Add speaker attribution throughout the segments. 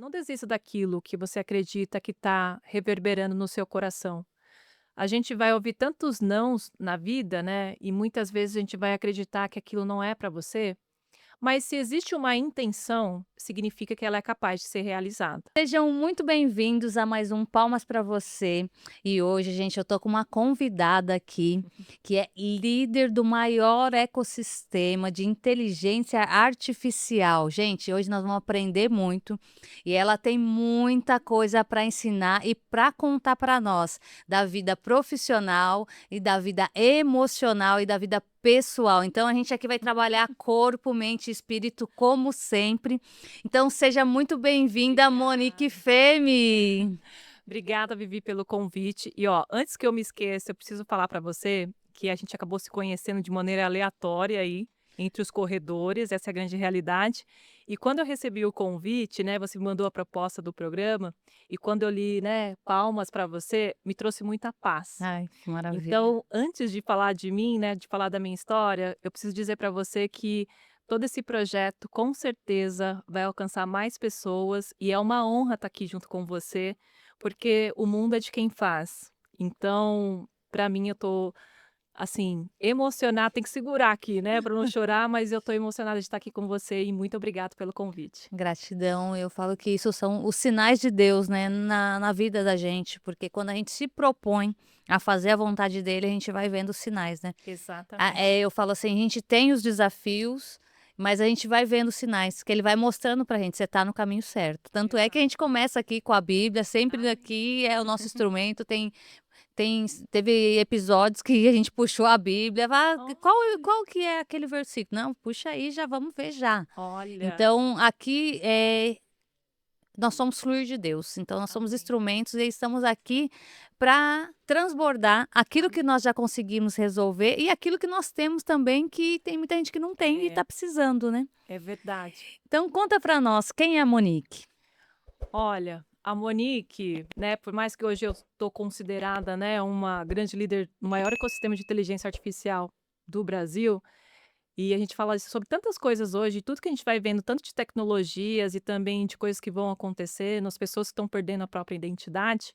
Speaker 1: Não desista daquilo que você acredita que está reverberando no seu coração. A gente vai ouvir tantos nãos na vida, né? E muitas vezes a gente vai acreditar que aquilo não é para você. Mas se existe uma intenção, significa que ela é capaz de ser realizada.
Speaker 2: Sejam muito bem-vindos a mais um Palmas para Você. E hoje, gente, eu tô com uma convidada aqui, que é líder do maior ecossistema de inteligência artificial. Gente, hoje nós vamos aprender muito e ela tem muita coisa para ensinar e para contar para nós da vida profissional e da vida emocional e da vida pessoal. Então a gente aqui vai trabalhar corpo, mente e espírito como sempre. Então seja muito bem-vinda, Monique
Speaker 1: Obrigada.
Speaker 2: Femi.
Speaker 1: Obrigada, Vivi, pelo convite. E ó, antes que eu me esqueça, eu preciso falar para você que a gente acabou se conhecendo de maneira aleatória aí entre os corredores, essa é a grande realidade. E quando eu recebi o convite, né, você me mandou a proposta do programa, e quando eu li, né, palmas para você, me trouxe muita paz.
Speaker 2: Ai, que maravilha.
Speaker 1: Então, antes de falar de mim, né, de falar da minha história, eu preciso dizer para você que todo esse projeto, com certeza, vai alcançar mais pessoas e é uma honra estar aqui junto com você, porque o mundo é de quem faz. Então, para mim, eu tô assim, emocionada, tem que segurar aqui, né, para não chorar, mas eu tô emocionada de estar aqui com você e muito obrigado pelo convite.
Speaker 2: Gratidão, eu falo que isso são os sinais de Deus, né, na vida da gente, porque quando a gente se propõe a fazer a vontade dele, a gente vai vendo os sinais, né.
Speaker 1: Exatamente.
Speaker 2: Eu falo assim, a gente tem os desafios, mas a gente vai vendo os sinais, que ele vai mostrando pra gente, você tá no caminho certo. Tanto é que a
Speaker 1: Exato.
Speaker 2: gente começa aqui com a Bíblia, sempre
Speaker 1: Amém.
Speaker 2: aqui é o nosso instrumento, teve episódios que a gente puxou a Bíblia,
Speaker 1: Olha,
Speaker 2: qual que é aquele versículo? Não, puxa aí, já vamos ver já.
Speaker 1: olha.
Speaker 2: Então aqui, nós somos fluir de Deus, então nós somos
Speaker 1: Amém.
Speaker 2: instrumentos e estamos aqui para transbordar aquilo que
Speaker 1: Amém.
Speaker 2: nós já conseguimos resolver e aquilo que nós temos também, que tem muita gente que não tem e
Speaker 1: É,
Speaker 2: está precisando, né.
Speaker 1: é verdade.
Speaker 2: Então conta para nós, quem é a Monique?
Speaker 1: Olha, a Monique, né, por mais que hoje eu estou considerada, né, uma grande líder no maior ecossistema de inteligência artificial do Brasil, e a gente fala sobre tantas coisas hoje, tudo que a gente vai vendo, tanto de tecnologias e também de coisas que vão acontecendo, as pessoas que estão perdendo a própria identidade.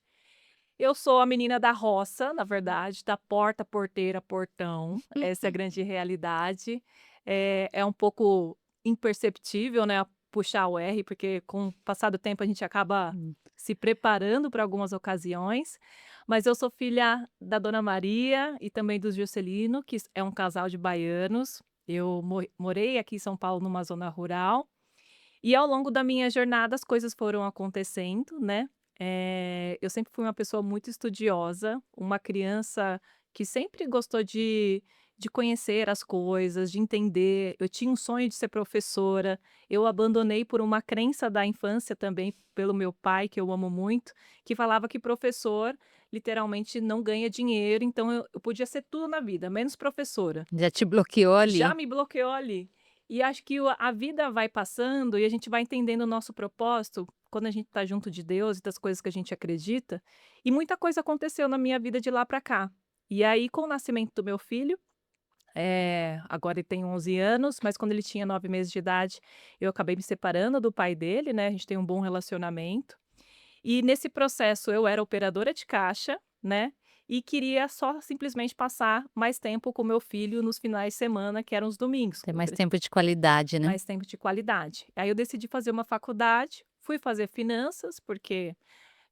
Speaker 1: Eu sou a menina da roça, na verdade, da porta, porteira, portão. Essa é a grande realidade. É um pouco imperceptível, né, puxar o R, porque com o passar do tempo a gente acaba
Speaker 2: Hum.
Speaker 1: se preparando para algumas ocasiões. Mas eu sou filha da Dona Maria e também do Juscelino, que é um casal de baianos. Eu morei aqui em São Paulo, numa zona rural, e ao longo da minha jornada as coisas foram acontecendo, né. Eu sempre fui uma pessoa muito estudiosa, uma criança que sempre gostou de conhecer as coisas, de entender. Eu tinha um sonho de ser professora, eu abandonei por uma crença da infância também, pelo meu pai, que eu amo muito, que falava que professor literalmente não ganha dinheiro, então eu podia ser tudo na vida, menos professora.
Speaker 2: Já te bloqueou
Speaker 1: Já
Speaker 2: ali.
Speaker 1: me bloqueou ali. E acho que o a vida vai passando e a gente vai entendendo o nosso propósito, quando a gente está junto de Deus e das coisas que a gente acredita, e muita coisa aconteceu na minha vida de lá para cá. E aí, com o nascimento do meu filho, agora ele tem 11 anos, mas quando ele tinha 9 meses de idade, eu acabei me separando do pai dele, né, a gente tem um bom relacionamento. E nesse processo eu era operadora de caixa, né, e queria só simplesmente passar mais tempo com meu filho nos finais de semana, que eram os domingos.
Speaker 2: Ter
Speaker 1: Eu
Speaker 2: mais
Speaker 1: pre
Speaker 2: tempo de qualidade, né.
Speaker 1: Mais tempo de qualidade. Aí eu decidi fazer uma faculdade, fui fazer finanças, porque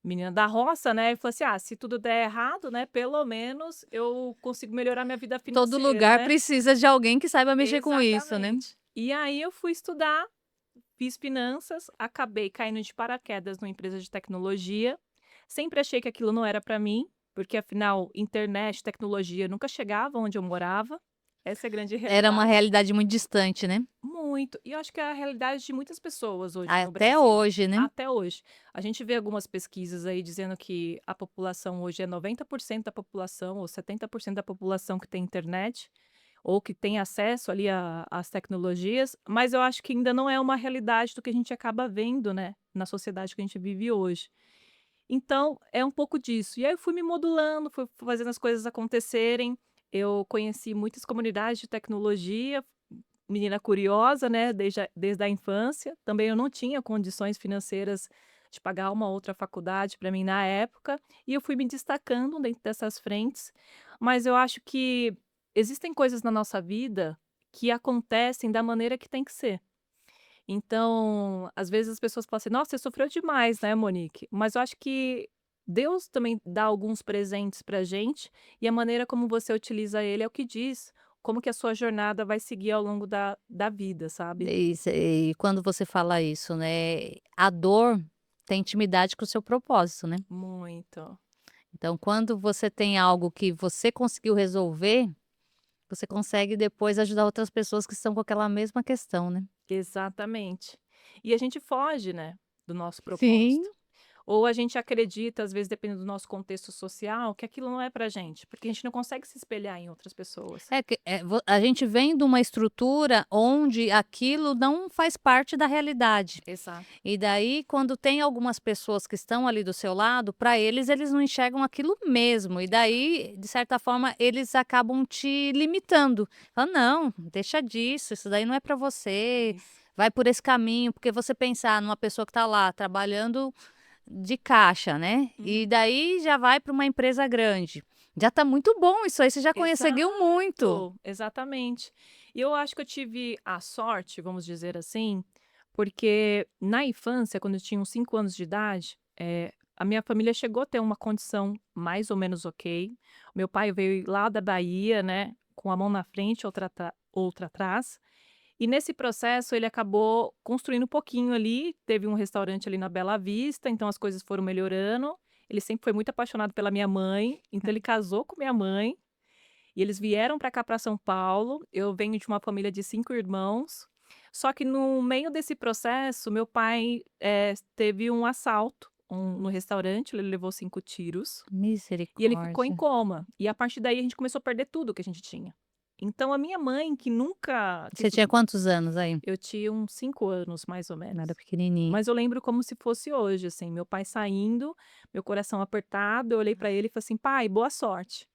Speaker 1: menina da roça, né, e falei assim: "Ah, se tudo der errado, né, pelo menos eu consigo melhorar minha vida
Speaker 2: Todo
Speaker 1: financeira,
Speaker 2: lugar
Speaker 1: né".
Speaker 2: precisa de alguém que saiba mexer com isso, né.
Speaker 1: Exatamente. E aí eu fui estudar, fiz finanças, acabei caindo de paraquedas numa empresa de tecnologia. Sempre achei que aquilo não era para mim, porque afinal internet, tecnologia nunca chegava onde eu morava. Essa é a grande
Speaker 2: Era uma
Speaker 1: realidade.
Speaker 2: realidade muito distante, né.
Speaker 1: Muito. E eu acho que é a realidade de muitas pessoas hoje no
Speaker 2: Até
Speaker 1: Brasil,
Speaker 2: hoje, né.
Speaker 1: até hoje. A gente vê algumas pesquisas aí dizendo que a população hoje é 90% da população ou 70% da população que tem internet, ou que tem acesso ali às tecnologias, mas eu acho que ainda não é uma realidade do que a gente acaba vendo, né, na sociedade que a gente vive hoje. Então, é um pouco disso. E aí eu fui me modulando, fui fazendo as coisas acontecerem. Eu conheci muitas comunidades de tecnologia, menina curiosa, né, desde a infância. Também eu não tinha condições financeiras de pagar uma outra faculdade para mim na época, e eu fui me destacando dentro dessas frentes. Mas eu acho que existem coisas na nossa vida que acontecem da maneira que tem que ser. Então, às vezes as pessoas falam assim: "Nossa, você sofreu demais, né, Monique?" Mas eu acho que Deus também dá alguns presentes pra gente, e a maneira como você utiliza ele é o que diz como que a sua jornada vai seguir ao longo da vida, sabe.
Speaker 2: E quando você fala isso, né, a dor tem intimidade com o seu propósito, né.
Speaker 1: Muito.
Speaker 2: Então quando você tem algo que você conseguiu resolver, você consegue depois ajudar outras pessoas que estão com aquela mesma questão, né.
Speaker 1: Exatamente. E a gente foge, né, do nosso
Speaker 2: Sim.
Speaker 1: propósito. Ou a gente acredita, às vezes, dependendo do nosso contexto social, que aquilo não é pra gente, porque a gente não consegue se espelhar em outras pessoas.
Speaker 2: É que, a gente vem de uma estrutura onde aquilo não faz parte da realidade.
Speaker 1: Exato.
Speaker 2: E daí, quando tem algumas pessoas que estão ali do seu lado, para eles, eles não enxergam aquilo mesmo. E daí, de certa forma, eles acabam te limitando. Fala, não, deixa disso, isso daí não é para você,
Speaker 1: Isso.
Speaker 2: vai por esse caminho, porque você pensar numa pessoa que está lá trabalhando de caixa, né? E
Speaker 1: Uhum.
Speaker 2: daí já vai para uma empresa grande. Já está muito bom isso aí, você já conseguiu muito.
Speaker 1: Exatamente. E eu acho que eu tive a sorte, vamos dizer assim, porque na infância, quando eu tinha uns 5 anos de idade, a minha família chegou a ter uma condição mais ou menos ok. Meu pai veio lá da Bahia, né, com a mão na frente, outra atrás. E nesse processo ele acabou construindo um pouquinho ali, teve um restaurante ali na Bela Vista, então as coisas foram melhorando. Ele sempre foi muito apaixonado pela minha mãe, então ele casou com minha mãe, e eles vieram para cá para São Paulo. Eu venho de uma família de 5 irmãos, só que no meio desse processo meu pai, teve um assalto, no restaurante, ele levou 5 tiros, e ele ficou em
Speaker 2: Misericórdia.
Speaker 1: coma. E a partir daí a gente começou a perder tudo que a gente tinha. Então a minha mãe, que nunca
Speaker 2: Você
Speaker 1: quis.
Speaker 2: tinha quantos anos aí?
Speaker 1: Eu tinha uns 5 anos, mais ou
Speaker 2: Era
Speaker 1: menos.
Speaker 2: pequenininho.
Speaker 1: Mas eu lembro como se fosse hoje, assim, meu pai saindo, meu coração apertado, eu olhei pra ele e falei assim: "Pai, boa sorte".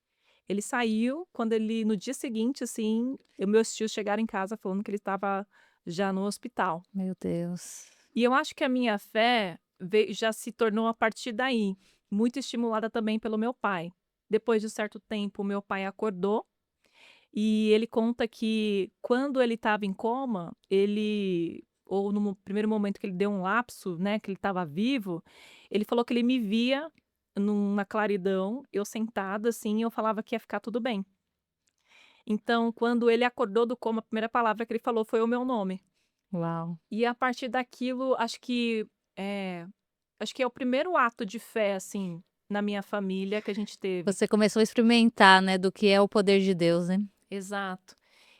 Speaker 1: Ele saiu, quando ele no dia seguinte, assim, meus tios chegaram em casa falando que ele estava já no hospital.
Speaker 2: Meu Deus.
Speaker 1: E eu acho que a minha fé já se tornou a partir daí, muito estimulada também pelo meu pai. Depois de um certo tempo, meu pai acordou e ele conta que quando ele estava em coma, ou no primeiro momento que ele deu um lapso, né, que ele estava vivo, ele falou que ele me via numa claridão, eu sentada assim, e eu falava que ia ficar tudo bem. Então, quando ele acordou do coma, a primeira palavra que ele falou foi o meu nome.
Speaker 2: Uau.
Speaker 1: E a partir daquilo, acho que é o primeiro ato de fé, assim, na minha família que a gente teve.
Speaker 2: Você começou a experimentar, né, do que é o poder de Deus, né.
Speaker 1: Exato.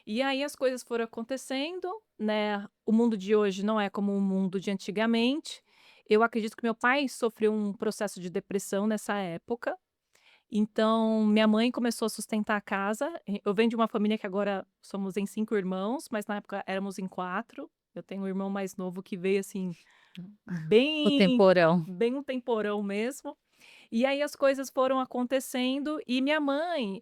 Speaker 1: E aí as coisas foram acontecendo, né, o mundo de hoje não é como o mundo de antigamente. Eu acredito que meu pai sofreu um processo de depressão nessa época, então minha mãe começou a sustentar a casa. Eu venho de uma família que agora somos em 5 irmãos, mas na época éramos em 4. Eu tenho um irmão mais novo que veio, assim,
Speaker 2: O
Speaker 1: bem
Speaker 2: temporão.
Speaker 1: bem um temporão mesmo. E aí as coisas foram acontecendo e minha mãe,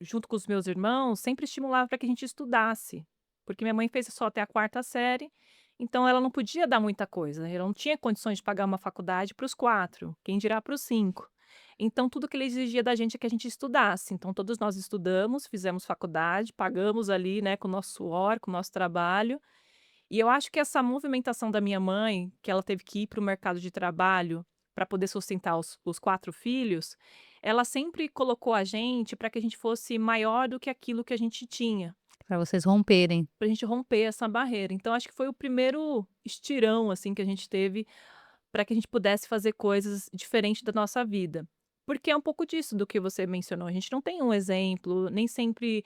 Speaker 1: junto com os meus irmãos, sempre estimulava para que a gente estudasse, porque minha mãe fez só até a quarta série, então ela não podia dar muita coisa, ela não tinha condições de pagar uma faculdade para os 4, quem dirá para os 5. Então tudo que ele exigia da gente é que a gente estudasse, então todos nós estudamos, fizemos faculdade, pagamos ali, né, com o nosso suor, com o nosso trabalho, e eu acho que essa movimentação da minha mãe, que ela teve que ir para o mercado de trabalho para poder sustentar os 4 filhos, ela sempre colocou a gente para que a gente fosse maior do que aquilo que a gente tinha,
Speaker 2: Para vocês romperem.
Speaker 1: para a gente romper essa barreira. Então acho que foi o primeiro estirão, assim, que a gente teve para que a gente pudesse fazer coisas diferentes da nossa vida. Porque é um pouco disso do que você mencionou, a gente não tem um exemplo, nem sempre,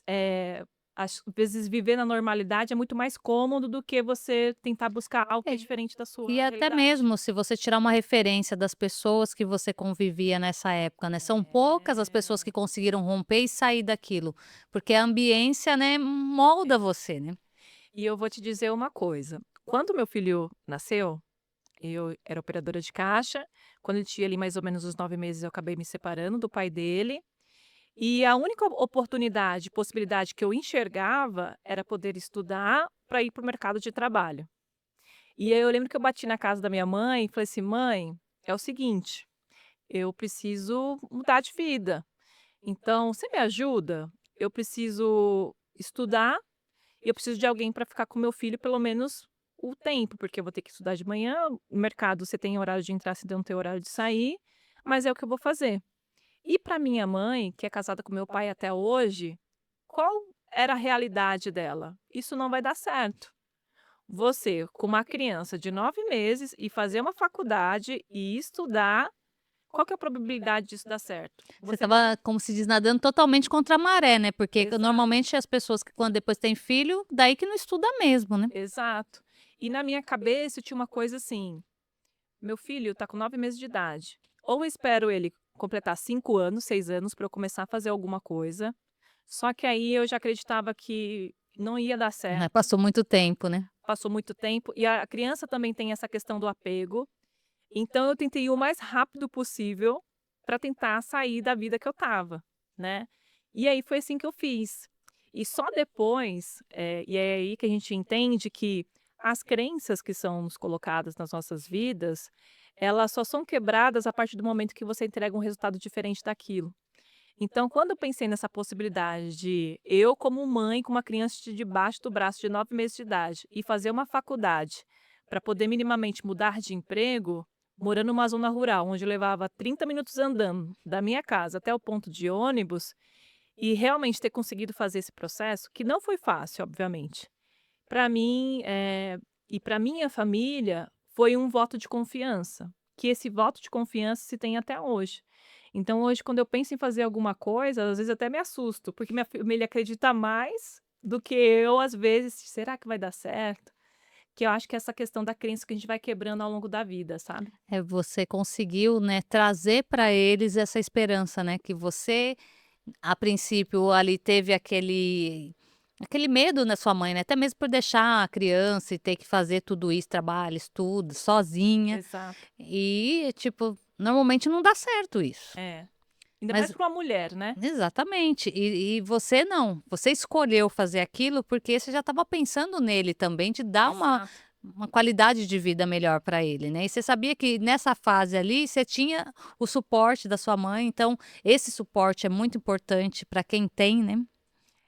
Speaker 1: eh, às vezes viver na normalidade é muito mais cômodo do que você tentar buscar algo que é
Speaker 2: É,
Speaker 1: diferente da
Speaker 2: e
Speaker 1: sua
Speaker 2: até
Speaker 1: realidade.
Speaker 2: mesmo se você tirar uma referência das pessoas que você convivia nessa época, né, são poucas as pessoas
Speaker 1: É,
Speaker 2: que conseguiram romper e sair daquilo, porque a ambiência, né, molda
Speaker 1: é.
Speaker 2: você, né.
Speaker 1: E eu vou te dizer uma coisa, quando meu filho nasceu, eu era operadora de caixa, quando ele tinha ali mais ou menos os 9 meses eu acabei me separando do pai dele. E a única oportunidade, possibilidade que eu enxergava era poder estudar para ir para o mercado de trabalho. E aí eu lembro que eu bati na casa da minha mãe e falei assim: "Mãe, é o seguinte, eu preciso mudar de vida, então você me ajuda? Eu preciso estudar e eu preciso de alguém para ficar com meu filho pelo menos o tempo, porque eu vou ter que estudar de manhã, no mercado você tem horário de entrar, você não tem horário de sair, mas é o que eu vou fazer". E para minha mãe, que é casada com meu pai até hoje, qual era a realidade dela? Isso não vai dar certo. Você, com uma criança de 9 meses, e fazer uma faculdade e estudar, qual que é a probabilidade disso dar certo?
Speaker 2: Você
Speaker 1: Você
Speaker 2: estava,
Speaker 1: vai.
Speaker 2: como se diz, nadando totalmente contra a maré, né, porque
Speaker 1: Exato,
Speaker 2: normalmente as pessoas que quando depois têm filho, daí que não estuda mesmo, né.
Speaker 1: exato. E na minha cabeça tinha uma coisa assim: meu filho está com 9 meses de idade. Ou eu espero ele completar 5 anos, 6 anos, para eu começar a fazer alguma coisa. Só que aí eu já acreditava que não ia dar
Speaker 2: Né,
Speaker 1: certo.
Speaker 2: passou muito tempo, né.
Speaker 1: Passou muito tempo e a criança também tem essa questão do apego, então eu tentei ir o mais rápido possível para tentar sair da vida que eu estava, né. E aí foi assim que eu fiz. E só depois, e é aí que a gente entende que as crenças que são nos colocadas nas nossas vidas, elas só são quebradas a partir do momento que você entrega um resultado diferente daquilo. Então, quando eu pensei nessa possibilidade de eu, como mãe, com uma criança debaixo do braço de 9 meses de idade, e fazer uma faculdade para poder minimamente mudar de emprego, morando numa zona rural, onde eu levava 30 minutos andando da minha casa até o ponto de ônibus, e realmente ter conseguido fazer esse processo, que não foi fácil, obviamente. Para mim, e para minha família, foi um voto de confiança, que esse voto de confiança se tem até hoje. Então hoje, quando eu penso em fazer alguma coisa, às vezes até me assusto, porque minha família acredita mais do que eu, às vezes: "Será que vai dar certo?". Que eu acho que é essa questão da crença que a gente vai quebrando ao longo da vida, sabe.
Speaker 2: É, você conseguiu, né, trazer para eles essa esperança, né, que você, a princípio, ali teve aquele medo na sua mãe, né, até mesmo por deixar a criança e ter que fazer tudo isso, trabalho, estudo, sozinha,
Speaker 1: Exato.
Speaker 2: e tipo, normalmente não dá certo isso.
Speaker 1: É. Ainda mais
Speaker 2: Mas
Speaker 1: para uma mulher, né.
Speaker 2: exatamente, e você não, você escolheu fazer aquilo porque você já estava pensando nele também, de dar
Speaker 1: Exato.
Speaker 2: uma qualidade de vida melhor para ele, né. E você sabia que nessa fase ali, você tinha o suporte da sua mãe, então esse suporte é muito importante para quem tem, né,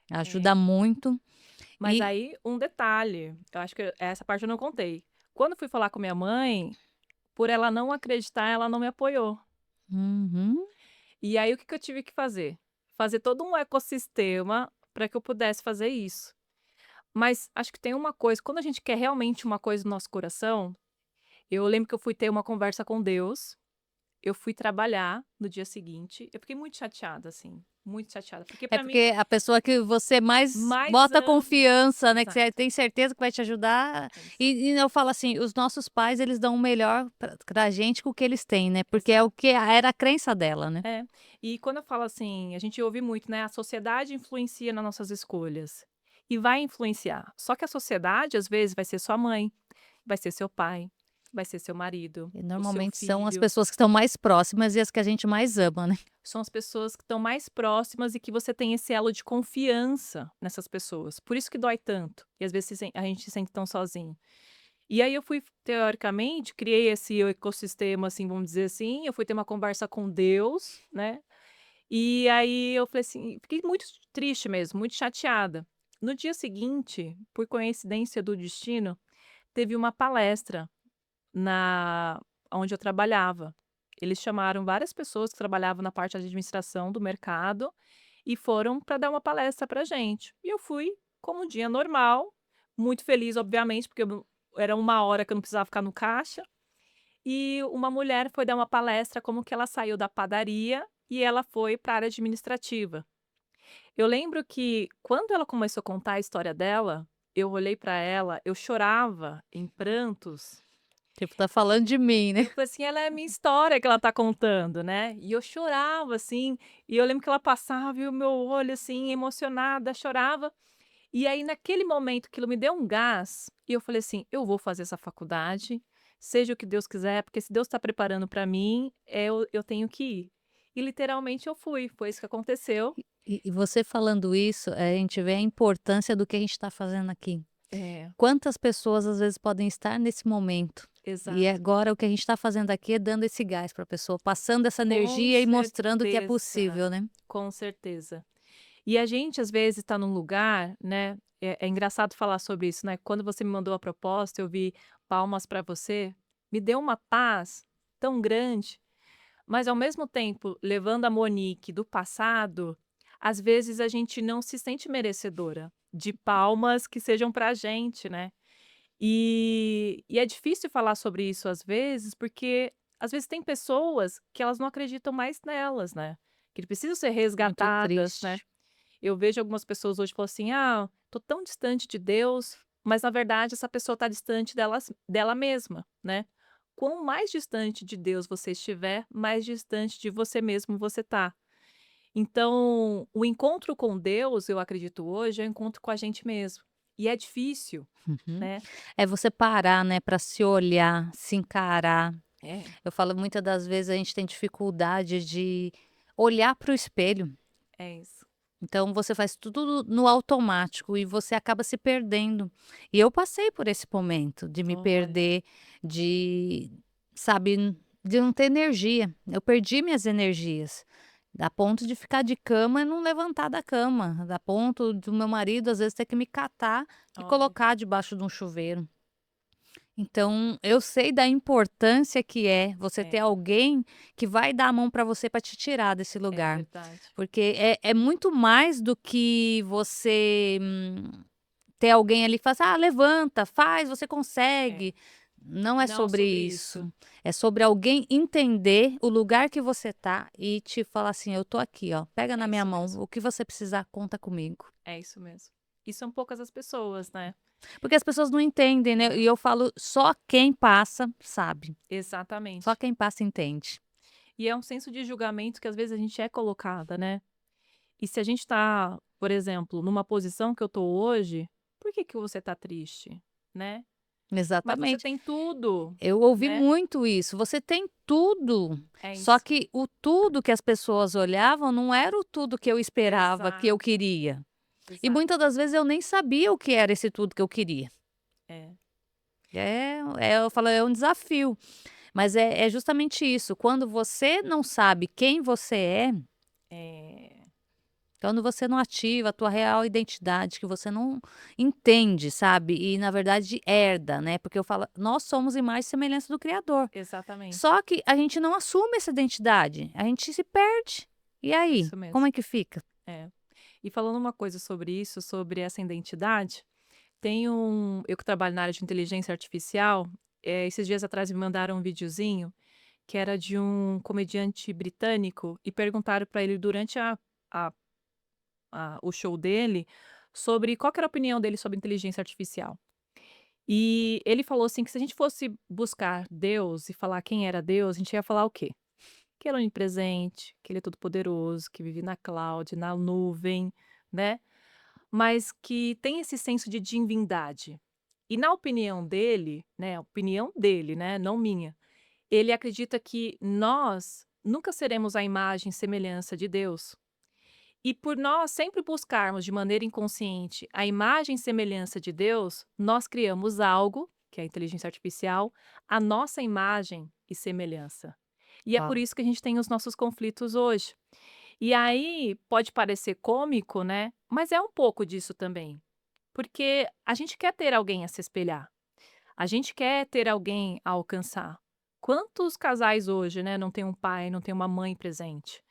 Speaker 1: É.
Speaker 2: ajuda muito.
Speaker 1: Mas
Speaker 2: E
Speaker 1: aí, um detalhe, eu acho que essa parte eu não contei. Quando eu fui falar com minha mãe, por ela não acreditar, ela não me apoiou.
Speaker 2: uhum,
Speaker 1: E aí o que que eu tive que fazer? Fazer todo um ecossistema para que eu pudesse fazer isso. Mas acho que tem uma coisa, quando a gente quer realmente uma coisa no nosso coração, eu lembro que eu fui ter uma conversa com Deus, eu fui trabalhar no dia seguinte, eu fiquei muito chateada, assim, muito chateada, porque
Speaker 2: é
Speaker 1: para mim,
Speaker 2: porque a pessoa que você mais
Speaker 1: mais
Speaker 2: bota confiança, né, que você
Speaker 1: exato,
Speaker 2: tem certeza que vai te ajudar,
Speaker 1: é isso,
Speaker 2: e eu falo assim, os nossos pais eles dão o melhor pra gente com o que eles têm, né, porque é o
Speaker 1: exato.
Speaker 2: que era a crença dela, né.
Speaker 1: É. E quando eu falo assim, a gente ouve muito, né, a sociedade influencia nas nossas escolhas. E vai influenciar. Só que a sociedade, às vezes, vai ser sua mãe, vai ser seu pai, vai ser seu marido,
Speaker 2: E
Speaker 1: o seu
Speaker 2: normalmente são as
Speaker 1: filho.
Speaker 2: pessoas que estão mais próximas e as que a gente mais ama, né.
Speaker 1: São as pessoas que estão mais próximas e que você tem esse elo de confiança nessas pessoas. Por isso que dói tanto. E às vezes a gente se sente tão sozinho. E aí eu fui, teoricamente, criei esse ecossistema, assim, vamos dizer assim. Eu fui ter uma conversa com Deus, né? E aí eu falei assim, fiquei muito triste mesmo, muito chateada. No dia seguinte, por coincidência do destino, teve uma palestra na onde eu trabalhava. Eles chamaram várias pessoas que trabalhavam na parte de administração do mercado e foram para dar uma palestra pra gente. E eu fui como um dia normal, muito feliz, obviamente, porque era uma hora que eu não precisava ficar no caixa. E uma mulher foi dar uma palestra como que ela saiu da padaria e ela foi para a área administrativa. Eu lembro que quando ela começou a contar a história dela, eu olhei para ela, eu chorava em prantos.
Speaker 2: Tipo, tá falando de mim, né.
Speaker 1: Eu falei assim: "Ela é a minha história que ela tá contando, né". E eu chorava, assim, e eu lembro que ela passava e o meu olho, assim, emocionada, chorava. E aí, naquele momento, aquilo me deu um gás, e eu falei assim: "Eu vou fazer essa faculdade, seja o que Deus quiser, porque se Deus está preparando para mim, eu tenho que ir". e literalmente eu fui, foi isso que aconteceu.
Speaker 2: E você falando isso, a gente vê a importância do que a gente está fazendo aqui.
Speaker 1: É,
Speaker 2: Quantas pessoas às vezes podem estar nesse momento, e
Speaker 1: exato.
Speaker 2: agora o que a gente está fazendo aqui é dando esse gás para a pessoa, passando essa
Speaker 1: Com
Speaker 2: energia e mostrando que é
Speaker 1: certeza,
Speaker 2: possível, né.
Speaker 1: com certeza. E a gente às vezes está num lugar, né, é engraçado falar sobre isso, né, quando você me mandou a proposta, eu vi "Palmas para você", me deu uma paz tão grande, mas ao mesmo tempo, levando a Monique do passado, às vezes a gente não se sente merecedora de palmas que sejam pra gente, né. E é difícil falar sobre isso às vezes, porque às vezes tem pessoas que elas não acreditam mais nelas, né, que precisam ser
Speaker 2: Muito
Speaker 1: resgatadas, né.
Speaker 2: triste.
Speaker 1: Eu vejo algumas pessoas hoje falam assim: "Ah, tô tão distante de Deus", mas na verdade essa pessoa está distante dela mesma, né. Quanto mais distante de Deus você estiver, mais distante de você mesmo você tá. Então, o encontro com Deus, eu acredito hoje, é o encontro com a gente mesmo. E é difícil,
Speaker 2: Uhum.
Speaker 1: né.
Speaker 2: É você parar, né, para se olhar, se encarar.
Speaker 1: É,
Speaker 2: Eu falo muitas das vezes a gente tem dificuldade de olhar para o espelho.
Speaker 1: é isso.
Speaker 2: Então você faz tudo no automático e você acaba se perdendo. E eu passei por esse momento de me
Speaker 1: Olha,
Speaker 2: perder, de, sabe, de não ter energia. Eu perdi minhas energias. A ponto de ficar de cama e não levantar da cama. A ponto do meu marido, às vezes, ter que me catar e
Speaker 1: olha,
Speaker 2: colocar debaixo de um chuveiro. Então, eu sei da importância que é você ter
Speaker 1: é,
Speaker 2: alguém que vai dar a mão para você para te tirar desse
Speaker 1: é
Speaker 2: lugar.
Speaker 1: verdade.
Speaker 2: Porque é muito mais do que você, ter alguém ali que fala assim: "Ah, levanta, faz, você
Speaker 1: É.
Speaker 2: consegue". Não é
Speaker 1: Não,
Speaker 2: sobre
Speaker 1: sobre isso.
Speaker 2: isso. É sobre alguém entender o lugar que você tá e te falar assim: "Eu tô aqui, ó, pega na
Speaker 1: É
Speaker 2: minha
Speaker 1: isso
Speaker 2: mão,
Speaker 1: mesmo.
Speaker 2: o que você precisar, conta comigo".
Speaker 1: É isso mesmo. E são poucas as pessoas, né.
Speaker 2: Porque as pessoas não entendem, né, e
Speaker 1: Não,
Speaker 2: eu falo: só quem passa sabe, só
Speaker 1: exatamente.
Speaker 2: quem passa entende.
Speaker 1: E é um senso de julgamento que às vezes a gente é colocada, né. E se a gente tá, por exemplo, numa posição que eu tô hoje, por que que você tá triste, né? Mas você
Speaker 2: Exatamente.
Speaker 1: tem tudo,
Speaker 2: Eu ouvi
Speaker 1: né.
Speaker 2: muito isso: "Você tem tudo",
Speaker 1: É
Speaker 2: só
Speaker 1: isso.
Speaker 2: que o tudo que as pessoas olhavam não era o tudo que eu esperava, que eu
Speaker 1: Exato,
Speaker 2: queria. E
Speaker 1: exato.
Speaker 2: muitas das vezes eu nem sabia o que era esse tudo que eu queria.
Speaker 1: É,
Speaker 2: Eu falo, é um desafio, mas é justamente isso, quando você não sabe quem você é,
Speaker 1: é,
Speaker 2: quando você não ativa a tua real identidade, que você não entende, sabe, e na verdade herda, né, porque eu falo, nós somos imagem e semelhança do criador.
Speaker 1: exatamente.
Speaker 2: Só que a gente não assume essa identidade, a gente se perde. E aí,
Speaker 1: Isso
Speaker 2: como
Speaker 1: mesmo.
Speaker 2: é que fica?
Speaker 1: É. E falando uma coisa sobre isso, sobre essa identidade, tem eu que trabalho na área de inteligência artificial, esses dias atrás me mandaram um videozinho que era de um comediante britânico e perguntaram para ele durante a o show dele, sobre qual que era a opinião dele sobre inteligência artificial. E ele falou assim que se a gente fosse buscar Deus e falar quem era Deus, a gente ia falar o quê? Que ele é onipresente, que ele é todo poderoso, que vive na cloud, na nuvem, né, mas que tem esse senso de divindade. E na opinião dele, né, a opinião dele, né, não minha, ele acredita que nós nunca seremos a imagem e semelhança de Deus. E por nós sempre buscarmos de maneira inconsciente a imagem e semelhança de Deus, nós criamos algo, que é a inteligência artificial, a nossa imagem e semelhança. E é por
Speaker 2: Uau.
Speaker 1: isso que a gente tem os nossos conflitos hoje. E aí pode parecer cômico, né? Mas é um pouco disso também. Porque a gente quer ter alguém a se espelhar. A gente quer ter alguém a alcançar. Quantos casais hoje, né, não tem um pai, não tem uma mãe presente?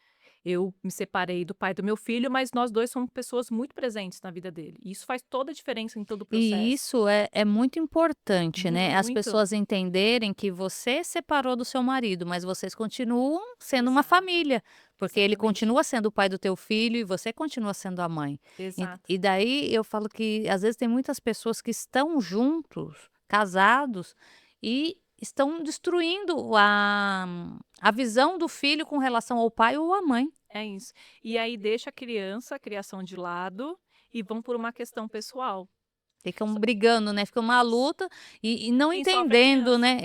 Speaker 1: Eu me separei do pai do meu filho, mas nós 2 somos pessoas muito presentes na vida dele, e isso faz toda a diferença em todo o
Speaker 2: E
Speaker 1: processo.
Speaker 2: isso é muito importante, né, as
Speaker 1: Muito.
Speaker 2: pessoas entenderem que você separou do seu marido, mas vocês continuam sendo uma
Speaker 1: Exato,
Speaker 2: família, porque ele
Speaker 1: exatamente.
Speaker 2: continua sendo o pai do teu filho e você continua sendo a mãe.
Speaker 1: Exato.
Speaker 2: E daí eu falo que às vezes tem muitas pessoas que estão juntos, casados, e estão destruindo a visão do filho com relação ao pai ou à mãe.
Speaker 1: É isso. E aí deixa a criança, a criação de lado, e vão por uma questão pessoal.
Speaker 2: Ficam brigando, né, fica uma luta e não
Speaker 1: Quem sofre é a
Speaker 2: entendendo,
Speaker 1: criança.
Speaker 2: né,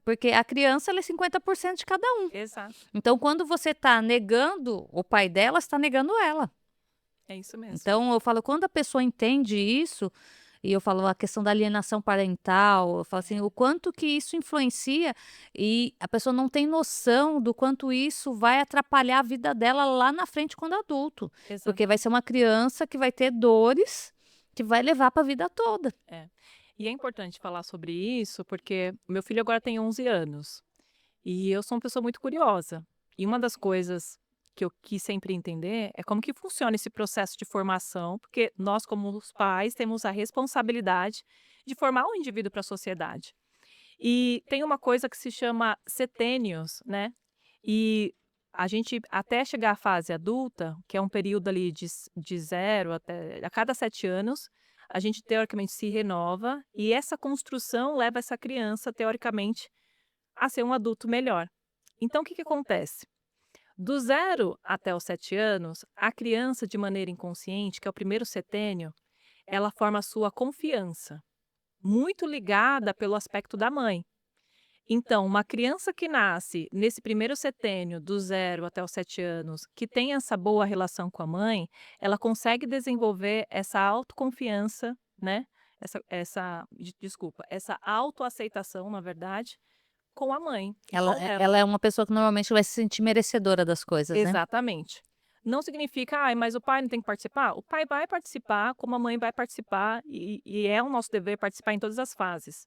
Speaker 2: porque a criança ela é 50% de cada um.
Speaker 1: Exato,
Speaker 2: Então quando você está negando o pai dela, você tá negando ela.
Speaker 1: é isso mesmo.
Speaker 2: Então eu falo, quando a pessoa entende isso, e eu falo a questão da alienação parental, eu falo assim, o quanto que isso influencia e a pessoa não tem noção do quanto isso vai atrapalhar a vida dela lá na frente quando adulto, porque vai
Speaker 1: Exatamente.
Speaker 2: ser uma criança que vai ter dores que vai levar para a vida toda.
Speaker 1: É. E é importante falar sobre isso, porque meu filho agora tem 11 anos e eu sou uma pessoa muito curiosa. E uma das coisas que eu quis sempre entender é como que funciona esse processo de formação, porque nós, como os pais, temos a responsabilidade de formar um indivíduo para a sociedade. E tem uma coisa que se chama setênios, né? E a gente, até chegar à fase adulta, que é um período ali de 0 até a cada 7 anos, a gente teoricamente se renova e essa construção leva essa criança, teoricamente, a ser um adulto melhor. Então, o que que acontece? Do 0 até os 7 anos, a criança, de maneira inconsciente, que é o primeiro setênio, ela forma a sua confiança, muito ligada pelo aspecto da mãe. Então, uma criança que nasce nesse primeiro setênio, do 0 até os 7 anos, que tem essa boa relação com a mãe, ela consegue desenvolver essa autoconfiança, né, essa autoaceitação, na verdade, com a mãe,
Speaker 2: Ela
Speaker 1: com
Speaker 2: é
Speaker 1: ela.
Speaker 2: ela é uma pessoa que normalmente vai se sentir merecedora das coisas, né.
Speaker 1: Exatamente. Não significa: "Ai, mas o pai não tem que participar?". O pai vai participar, como a mãe vai participar, e é o nosso dever participar em todas as fases.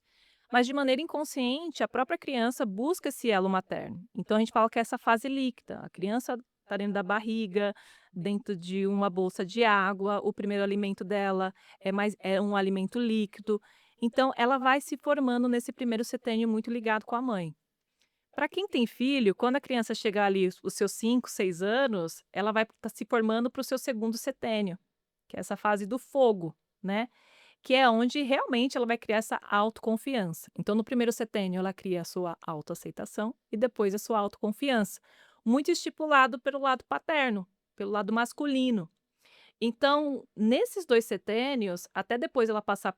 Speaker 1: Mas de maneira inconsciente, a própria criança busca esse elo materno. Então a gente fala que é essa fase líquida, a criança está dentro da barriga, dentro de uma bolsa de água, o primeiro alimento dela é um alimento líquido, então ela vai se formando nesse primeiro setênio muito ligado com a mãe. Para quem tem filho, quando a criança chegar ali os seus 5, 6 anos, ela vai estar se formando para o seu segundo setênio, que é essa fase do fogo, né, que é onde realmente ela vai criar essa autoconfiança. Então no primeiro setênio ela cria a sua autoaceitação e depois a sua autoconfiança, muito estipulado pelo lado paterno, pelo lado masculino. Então, nesses 2 setênios, até depois ela passar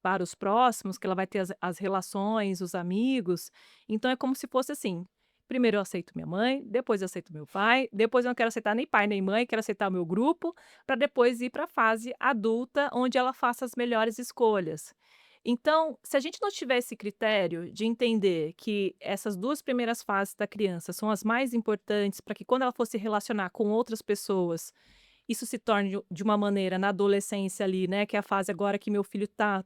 Speaker 1: para os próximos, que ela vai ter as relações, os amigos, então é como se fosse assim: primeiro eu aceito minha mãe, depois eu aceito meu pai, depois eu não quero aceitar nem pai nem mãe, quero aceitar o meu grupo, para depois ir para a fase adulta, onde ela faça as melhores escolhas. Então, se a gente não tiver esse critério de entender que essas 2 primeiras fases da criança são as mais importantes para que quando ela for se relacionar com outras pessoas, isso se torne de uma maneira na adolescência ali, né, que é a fase agora que meu filho está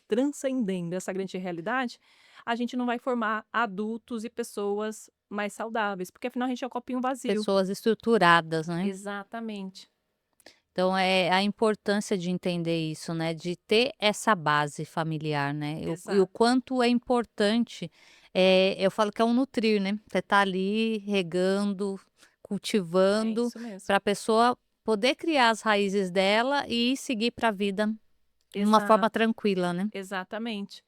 Speaker 1: transcendendo essa grande realidade, a gente não vai formar adultos e pessoas mais saudáveis, porque afinal a gente é um copinho vazio.
Speaker 2: Pessoas estruturadas, né.
Speaker 1: Exatamente.
Speaker 2: Então é a importância de entender isso, né, de ter essa base familiar, né, e o
Speaker 1: Exato.
Speaker 2: quanto é importante, eu falo que é um nutrir, né, você tá ali regando,
Speaker 1: É
Speaker 2: cultivando,
Speaker 1: isso mesmo.
Speaker 2: para a pessoa poder criar as raízes dela e seguir para a vida de uma forma
Speaker 1: Exato,
Speaker 2: tranquila, né.
Speaker 1: exatamente.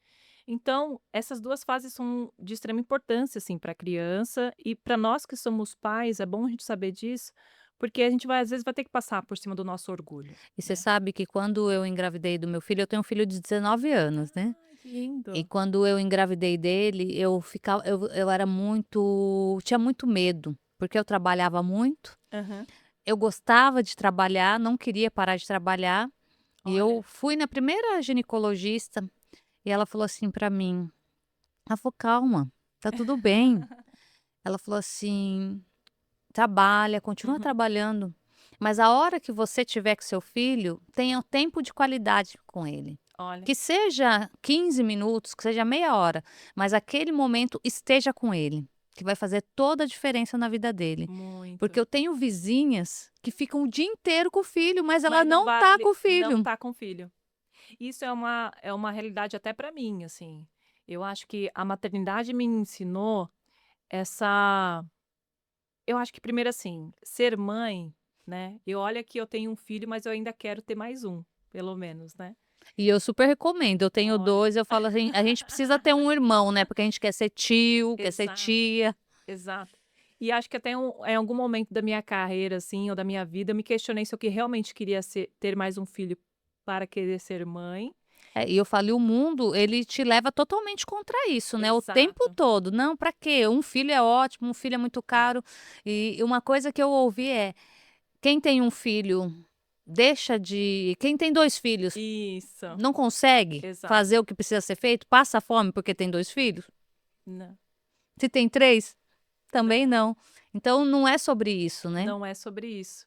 Speaker 1: Então, essas 2 fases são de extrema importância, assim, para a criança e para nós que somos pais, é bom a gente saber disso, porque a gente vai às vezes vai ter que passar por cima do nosso orgulho,
Speaker 2: E você
Speaker 1: né.
Speaker 2: sabe que quando eu engravidei do meu filho, eu tenho um filho de 19 anos, né.
Speaker 1: Ai, que lindo.
Speaker 2: E quando eu engravidei dele, eu era muito tinha muito medo, porque eu trabalhava muito,
Speaker 1: Aham.
Speaker 2: eu gostava de trabalhar, não queria parar de trabalhar, e eu
Speaker 1: Olha.
Speaker 2: fui na primeira ginecologista, e ela falou assim para mim, ela falou: "Calma, tá tudo bem". Ela falou assim: "Trabalha, continua
Speaker 1: Uhum.
Speaker 2: trabalhando, mas a hora que você tiver com seu filho, tenha um tempo de qualidade com ele.
Speaker 1: Olha,
Speaker 2: Que seja 15 minutos, que seja meia hora, mas aquele momento esteja com ele, que vai fazer toda a diferença na vida dele.
Speaker 1: muito.
Speaker 2: Porque eu tenho vizinhas que ficam o dia inteiro com o filho, mas ela
Speaker 1: Mas não
Speaker 2: não tá
Speaker 1: vale
Speaker 2: com o
Speaker 1: não
Speaker 2: filho.
Speaker 1: tá com filho. Isso é uma realidade até para mim, assim. Eu acho que a maternidade me ensinou essa eu acho que primeiro, assim, ser mãe, né, e olha que eu tenho um filho, mas eu ainda quero ter mais um, pelo menos, né.
Speaker 2: E eu super recomendo, eu tenho
Speaker 1: Olha.
Speaker 2: 2, eu falo assim: "A gente precisa ter um irmão, né, porque a gente quer ser tio, quer ser
Speaker 1: Exato,
Speaker 2: tia".
Speaker 1: exato. E acho que até em algum momento da minha carreira, assim, ou da minha vida, eu me questionei se eu que realmente queria ter mais um filho para querer ser mãe.
Speaker 2: E eu falo, e o mundo, ele te leva totalmente contra isso, né, o tempo
Speaker 1: Exato.
Speaker 2: todo. "Não, para quê? Um filho é ótimo, um filho é muito
Speaker 1: É.
Speaker 2: caro". E uma coisa que eu ouvi é: "Quem tem um filho deixa de quem tem 2 filhos
Speaker 1: Isso,
Speaker 2: não consegue
Speaker 1: exato.
Speaker 2: fazer o que precisa ser feito, passa fome porque tem 2 filhos?
Speaker 1: Não,
Speaker 2: Se tem 3, também
Speaker 1: não,
Speaker 2: não". Então não é sobre isso, né.
Speaker 1: não é sobre isso.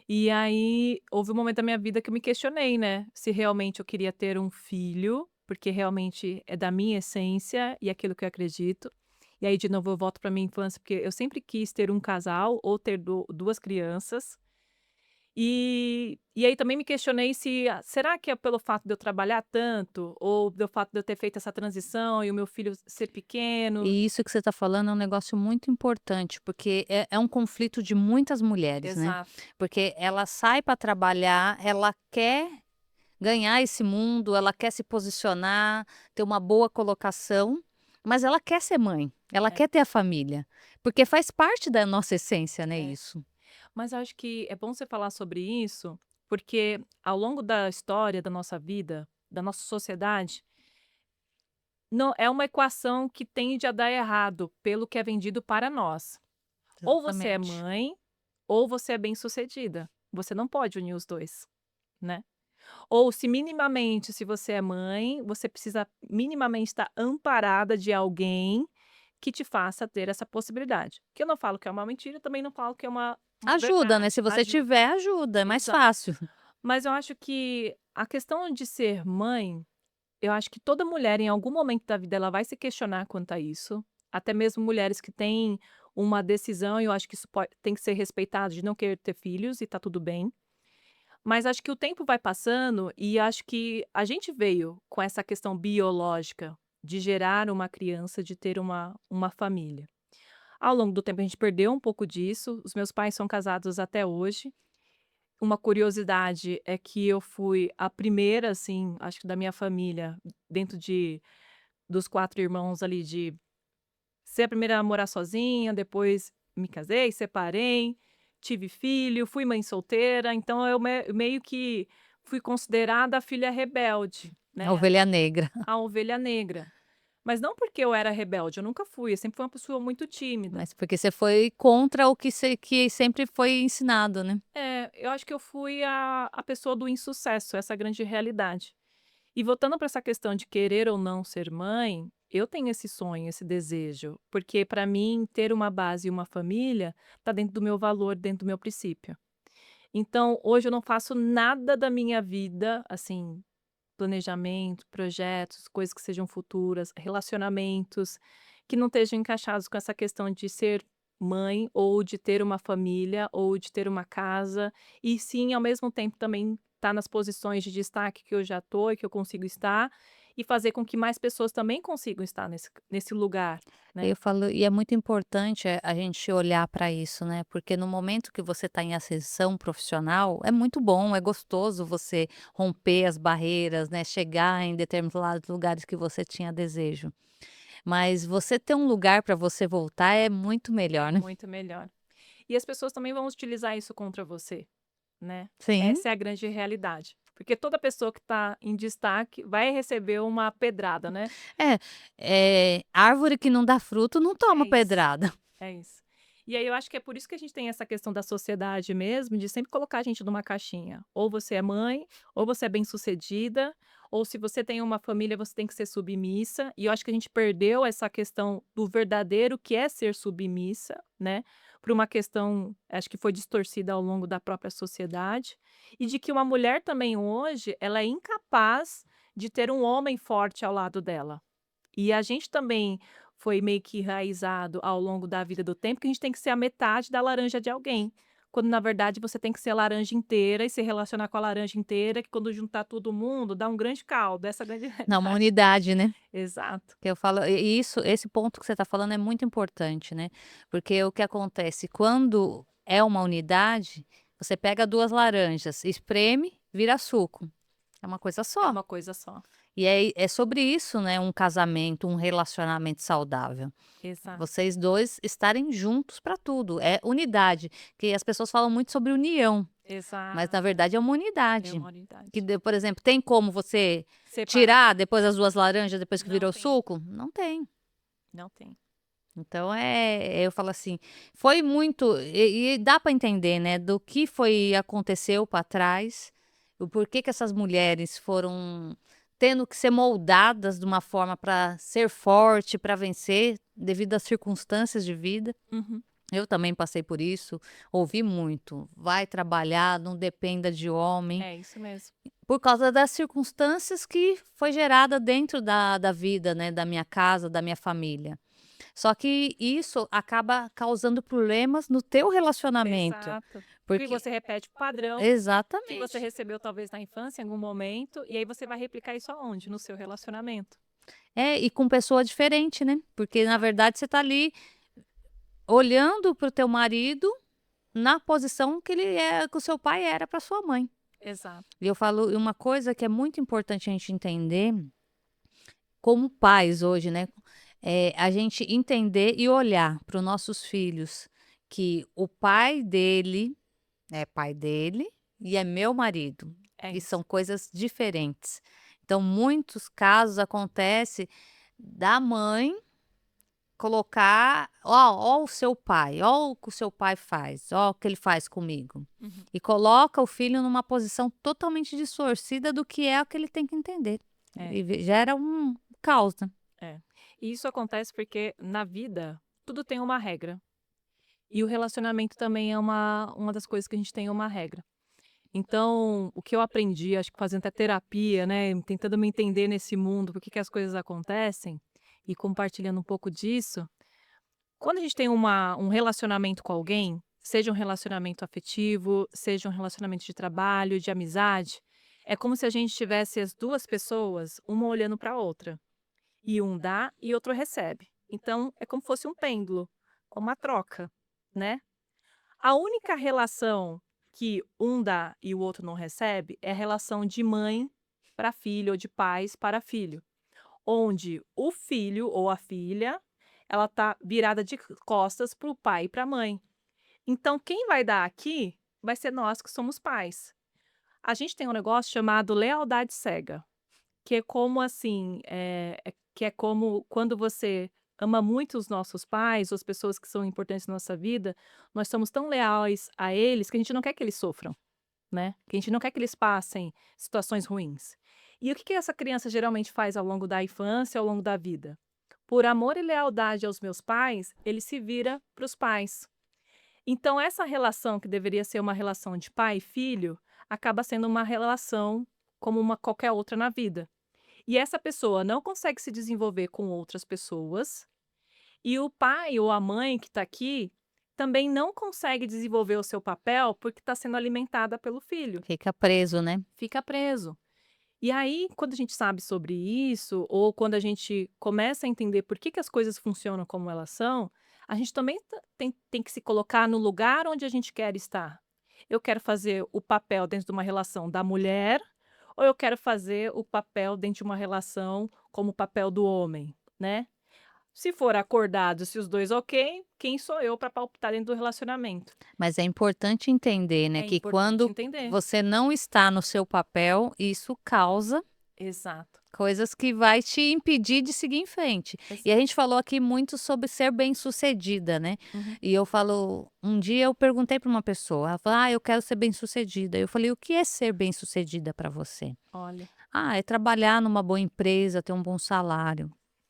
Speaker 1: E aí, houve um momento da minha vida que eu me questionei, né, se realmente eu queria ter um filho, porque realmente é da minha essência e aquilo que eu acredito. E aí, de novo, eu volto para minha infância, porque eu sempre quis ter um casal ou ter 2 crianças. E aí também me questionei se, será que é pelo fato de eu trabalhar tanto, ou pelo fato de eu ter feito essa transição e o meu filho ser pequeno.
Speaker 2: E isso que você está falando é um negócio muito importante, porque é um conflito de muitas mulheres, né.
Speaker 1: Exato,
Speaker 2: Porque ela sai para trabalhar, ela quer ganhar esse mundo, ela quer se posicionar, ter uma boa colocação, mas ela quer ser mãe, ela
Speaker 1: é,
Speaker 2: quer ter a família, porque faz parte da nossa essência, né,
Speaker 1: é.
Speaker 2: isso.
Speaker 1: Mas eu acho que é bom você falar sobre isso, porque ao longo da história da nossa vida, da nossa sociedade, não é uma equação que tende a dar errado pelo que é vendido para nós. Ou você é
Speaker 2: Exatamente.
Speaker 1: mãe, ou você é bem-sucedida. Você não pode unir os 2, né. Ou se minimamente, se você é mãe, você precisa minimamente estar amparada de alguém que te faça ter essa possibilidade. Que eu não falo que é uma mentira, também não falo que é uma
Speaker 2: Ajuda, né, se
Speaker 1: verdade.
Speaker 2: você
Speaker 1: Ajuda,
Speaker 2: tiver, ajuda, é mais
Speaker 1: exato.
Speaker 2: fácil.
Speaker 1: Mas eu acho que a questão de ser mãe, eu acho que toda mulher em algum momento da vida ela vai se questionar quanto a isso, até mesmo mulheres que têm uma decisão, e eu acho que isso tem que ser respeitado, de não querer ter filhos e tá tudo bem. Mas acho que o tempo vai passando e acho que a gente veio com essa questão biológica de gerar uma criança, de ter uma família. Ao longo do tempo a gente perdeu um pouco disso, os meus pais são casados até hoje. Uma curiosidade é que eu fui a primeira, assim, acho que da minha família, dentro dos 4 irmãos ali, de ser a primeira a morar sozinha, depois me casei, separei, tive filho, fui mãe solteira, então eu meio que fui considerada a filha rebelde,
Speaker 2: A
Speaker 1: né,
Speaker 2: ovelha negra.
Speaker 1: a ovelha negra. Mas não porque eu era rebelde, eu nunca fui, eu sempre fui uma pessoa muito tímida.
Speaker 2: Mas porque você foi contra o que sempre foi ensinado, né.
Speaker 1: É, eu acho que eu fui a pessoa do insucesso, essa é a grande realidade. E voltando para essa questão de querer ou não ser mãe, eu tenho esse sonho, esse desejo, porque para mim ter uma base e uma família está dentro do meu valor, dentro do meu princípio. Então, hoje eu não faço nada da minha vida, assim, planejamento, projetos, coisas que sejam futuras, relacionamentos, que não estejam encaixados com essa questão de ser mãe, ou de ter uma família, ou de ter uma casa, e sim, ao mesmo tempo, também estar nas posições de destaque que eu já estou e que eu consigo estar, e fazer com que mais pessoas também consigam estar nesse lugar, né.
Speaker 2: Eu falo e é muito importante a gente olhar para isso, né, porque no momento que você está em ascensão profissional, é muito bom, é gostoso você romper as barreiras, né, chegar em determinados lugares que você tinha desejo. Mas você ter um lugar para você voltar é muito
Speaker 1: É
Speaker 2: melhor, né.
Speaker 1: muito melhor. E as pessoas também vão utilizar isso contra você. Né,
Speaker 2: Sim.
Speaker 1: essa é a grande realidade, porque toda pessoa que está em destaque vai receber uma pedrada, né.
Speaker 2: É, árvore que não dá fruto não toma
Speaker 1: É isso,
Speaker 2: pedrada.
Speaker 1: é isso. E aí eu acho que é por isso que a gente tem essa questão da sociedade mesmo, de sempre colocar a gente numa caixinha, ou você é mãe, ou você é bem-sucedida, ou se você tem uma família você tem que ser submissa, e eu acho que a gente perdeu essa questão do verdadeiro que é ser submissa, né, por uma questão, acho que foi distorcida ao longo da própria sociedade, e de que uma mulher também hoje, ela é incapaz de ter um homem forte ao lado dela. E a gente também foi meio que enraizado ao longo da vida do tempo que a gente tem que ser a metade da laranja de alguém, quando na verdade você tem que ser a laranja inteira e se relacionar com a laranja inteira, que quando juntar todo mundo dá um grande caldo, essa é a grande
Speaker 2: Não, uma
Speaker 1: realidade.
Speaker 2: unidade, né.
Speaker 1: Exato.
Speaker 2: Que eu falo e isso esse ponto que você está falando é muito importante, né, porque o que acontece, quando é uma unidade, você pega 2 laranjas, espreme, vira suco, é uma coisa
Speaker 1: É
Speaker 2: só.
Speaker 1: uma coisa só.
Speaker 2: E é sobre isso, né, um casamento, um relacionamento saudável.
Speaker 1: Exato,
Speaker 2: Vocês 2 estarem juntos para tudo, é unidade, que as pessoas falam muito sobre união, mas na
Speaker 1: exato.
Speaker 2: verdade é uma
Speaker 1: É
Speaker 2: unidade.
Speaker 1: uma
Speaker 2: Que
Speaker 1: unidade.
Speaker 2: de por exemplo, tem como você
Speaker 1: Separar?
Speaker 2: tirar depois as 2 laranjas depois que
Speaker 1: Não
Speaker 2: virou
Speaker 1: tem,
Speaker 2: suco? Não tem.
Speaker 1: não tem.
Speaker 2: Então, eu falo assim, foi muito e dá para entender, né, do que aconteceu para trás, o porquê que essas mulheres foram tendo que ser moldadas de uma forma para ser forte, para vencer, devido às circunstâncias de vida.
Speaker 1: Uhum.
Speaker 2: Eu também passei por isso, ouvi muito: "Vai trabalhar, não dependa de homem",
Speaker 1: É isso mesmo.
Speaker 2: por causa das circunstâncias que foi gerada dentro da vida, né, da minha casa, da minha família. Só que isso acaba causando problemas no teu relacionamento,
Speaker 1: Exato. Porque
Speaker 2: porque
Speaker 1: você repete o padrão que você
Speaker 2: exatamente.
Speaker 1: recebeu talvez na infância, em algum momento, e aí você vai replicar isso aonde? No seu relacionamento.
Speaker 2: É, e com pessoa diferente, né, porque na verdade você tá ali olhando para o teu marido na posição que o seu pai era para sua mãe.
Speaker 1: Exato.
Speaker 2: E eu falo uma coisa que é muito importante a gente entender, como pais hoje, né, a gente entender e olhar para os nossos filhos, que o pai dele é pai dele e é meu marido,
Speaker 1: É
Speaker 2: e
Speaker 1: isso.
Speaker 2: são coisas diferentes. Então, muitos casos acontece da mãe colocar: "Ó o seu pai, ó o que o seu pai faz, ó o que ele faz comigo",
Speaker 1: Uhum.
Speaker 2: e coloca o filho numa posição totalmente distorcida do que é o que ele tem que entender,
Speaker 1: É,
Speaker 2: e gera um caos, né.
Speaker 1: é. E isso acontece porque na vida tudo tem uma regra. E o relacionamento também é uma das coisas que a gente tem uma regra. Então, o que eu aprendi, acho que fazendo até terapia, né, tentando me entender nesse mundo, por que que as coisas acontecem, e compartilhando um pouco disso, quando a gente tem um relacionamento com alguém, seja um relacionamento afetivo, seja um relacionamento de trabalho, de amizade, é como se a gente tivesse as duas pessoas, uma olhando para a outra. E um dá e outro recebe. Então, é como se fosse um pêndulo, uma troca, né? A única relação que um dá e o outro não recebe é a relação de mãe para filho ou de pais para filho, onde o filho ou a filha, ela tá virada de costas para o pai e para a mãe. Então quem vai dar aqui vai ser nós que somos pais. A gente tem um negócio chamado lealdade cega. Que é como assim, que é como quando você ama muito os nossos pais, ou as pessoas que são importantes na nossa vida, nós somos tão leais a eles que a gente não quer que eles sofram, né, que a gente não quer que eles passem situações ruins. E o que que essa criança geralmente faz ao longo da infância, ao longo da vida? Por amor e lealdade aos meus pais, ele se vira para os pais. Então essa relação que deveria ser uma relação de pai e filho, acaba sendo uma relação como uma qualquer outra na vida. E essa pessoa não consegue se desenvolver com outras pessoas, e o pai ou a mãe que está aqui também não consegue desenvolver o seu papel porque está sendo alimentada pelo filho,
Speaker 2: Fica preso, né.
Speaker 1: fica preso. E aí, quando a gente sabe sobre isso, ou quando a gente começa a entender por que que as coisas funcionam como elas são, a gente também tem que se colocar no lugar onde a gente quer estar. Eu quero fazer o papel dentro de uma relação da mulher, ou eu quero fazer o papel dentro de uma relação como o papel do homem, né? Se for acordado, se os dois ok, quem sou eu para palpitar dentro do relacionamento?
Speaker 2: Mas é importante entender, né,
Speaker 1: É
Speaker 2: que
Speaker 1: importante
Speaker 2: quando
Speaker 1: entender.
Speaker 2: você não está no seu papel, isso causa
Speaker 1: Exato,
Speaker 2: coisas que vai te impedir de seguir em frente. E a
Speaker 1: exato.
Speaker 2: gente falou aqui muito sobre ser bem-sucedida, né.
Speaker 1: Uhum.
Speaker 2: E eu falo um dia eu perguntei para uma pessoa, ela falou: "Ah, eu quero ser bem-sucedida". Eu falei: "O que é ser bem-sucedida para você?".
Speaker 1: Olha,
Speaker 2: "Ah, é trabalhar numa boa empresa, ter um bom salário".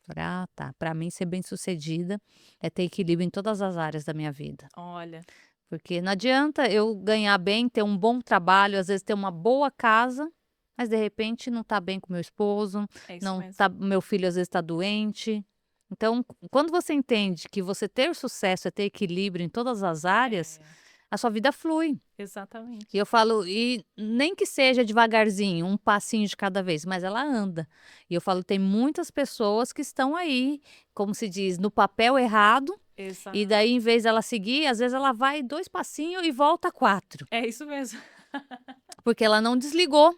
Speaker 2: Eu falei: "Ah, tá. Para mim ser bem-sucedida é ter equilíbrio em todas as áreas da minha vida".
Speaker 1: olha,
Speaker 2: Porque não adianta eu ganhar bem, ter um bom trabalho, às vezes ter uma boa casa, mas de repente não tá bem com meu esposo,
Speaker 1: é isso
Speaker 2: não
Speaker 1: mesmo.
Speaker 2: tá meu filho às vezes está doente. Então, quando você entende que você ter sucesso é ter equilíbrio em todas as áreas,
Speaker 1: É,
Speaker 2: a sua vida flui. E
Speaker 1: exatamente.
Speaker 2: eu falo, e nem que seja devagarzinho, um passinho de cada vez, mas ela anda. E eu falo, tem muitas pessoas que estão aí, como se diz, no papel errado, e
Speaker 1: Exato.
Speaker 2: daí, em vez dela seguir, às vezes ela vai 2 passinhos e volta 4,
Speaker 1: É isso mesmo.
Speaker 2: porque ela não desligou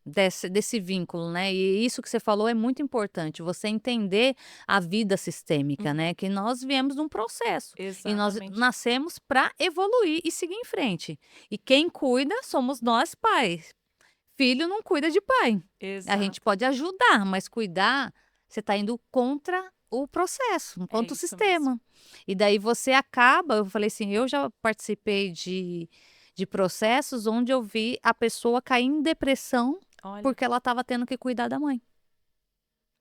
Speaker 2: desse vínculo, né? E isso que você falou é muito importante, você entender a vida sistêmica,
Speaker 1: Uhum.
Speaker 2: né? Que nós viemos de um processo e nós
Speaker 1: Exatamente.
Speaker 2: nascemos para evoluir e seguir em frente. E quem cuida somos nós pais. Filho não cuida de pai. A gente
Speaker 1: Exato.
Speaker 2: pode ajudar, mas cuidar, você está indo contra o processo,
Speaker 1: É
Speaker 2: contra o
Speaker 1: isso mesmo.
Speaker 2: sistema. E daí você acaba, eu falei assim, eu já participei de processos onde eu vi a pessoa cair em depressão
Speaker 1: Olha,
Speaker 2: porque ela estava tendo que cuidar da mãe.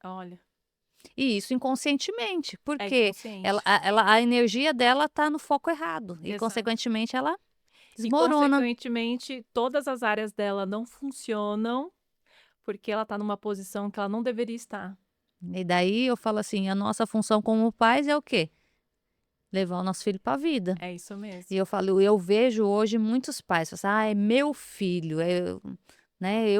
Speaker 1: olha,
Speaker 2: E isso inconscientemente,
Speaker 1: é
Speaker 2: porque
Speaker 1: inconsciente.
Speaker 2: a energia dela está no foco errado e
Speaker 1: Exato.
Speaker 2: consequentemente ela
Speaker 1: E
Speaker 2: desmorona.
Speaker 1: consequentemente, todas as áreas dela não funcionam, porque ela tá numa posição que ela não deveria estar.
Speaker 2: E daí eu falo assim, a nossa função como pais é o quê? Levar o nosso filho para a vida.
Speaker 1: É isso
Speaker 2: E
Speaker 1: mesmo.
Speaker 2: eu falo, eu vejo hoje muitos pais, falam assim: "Ah, é meu filho, né,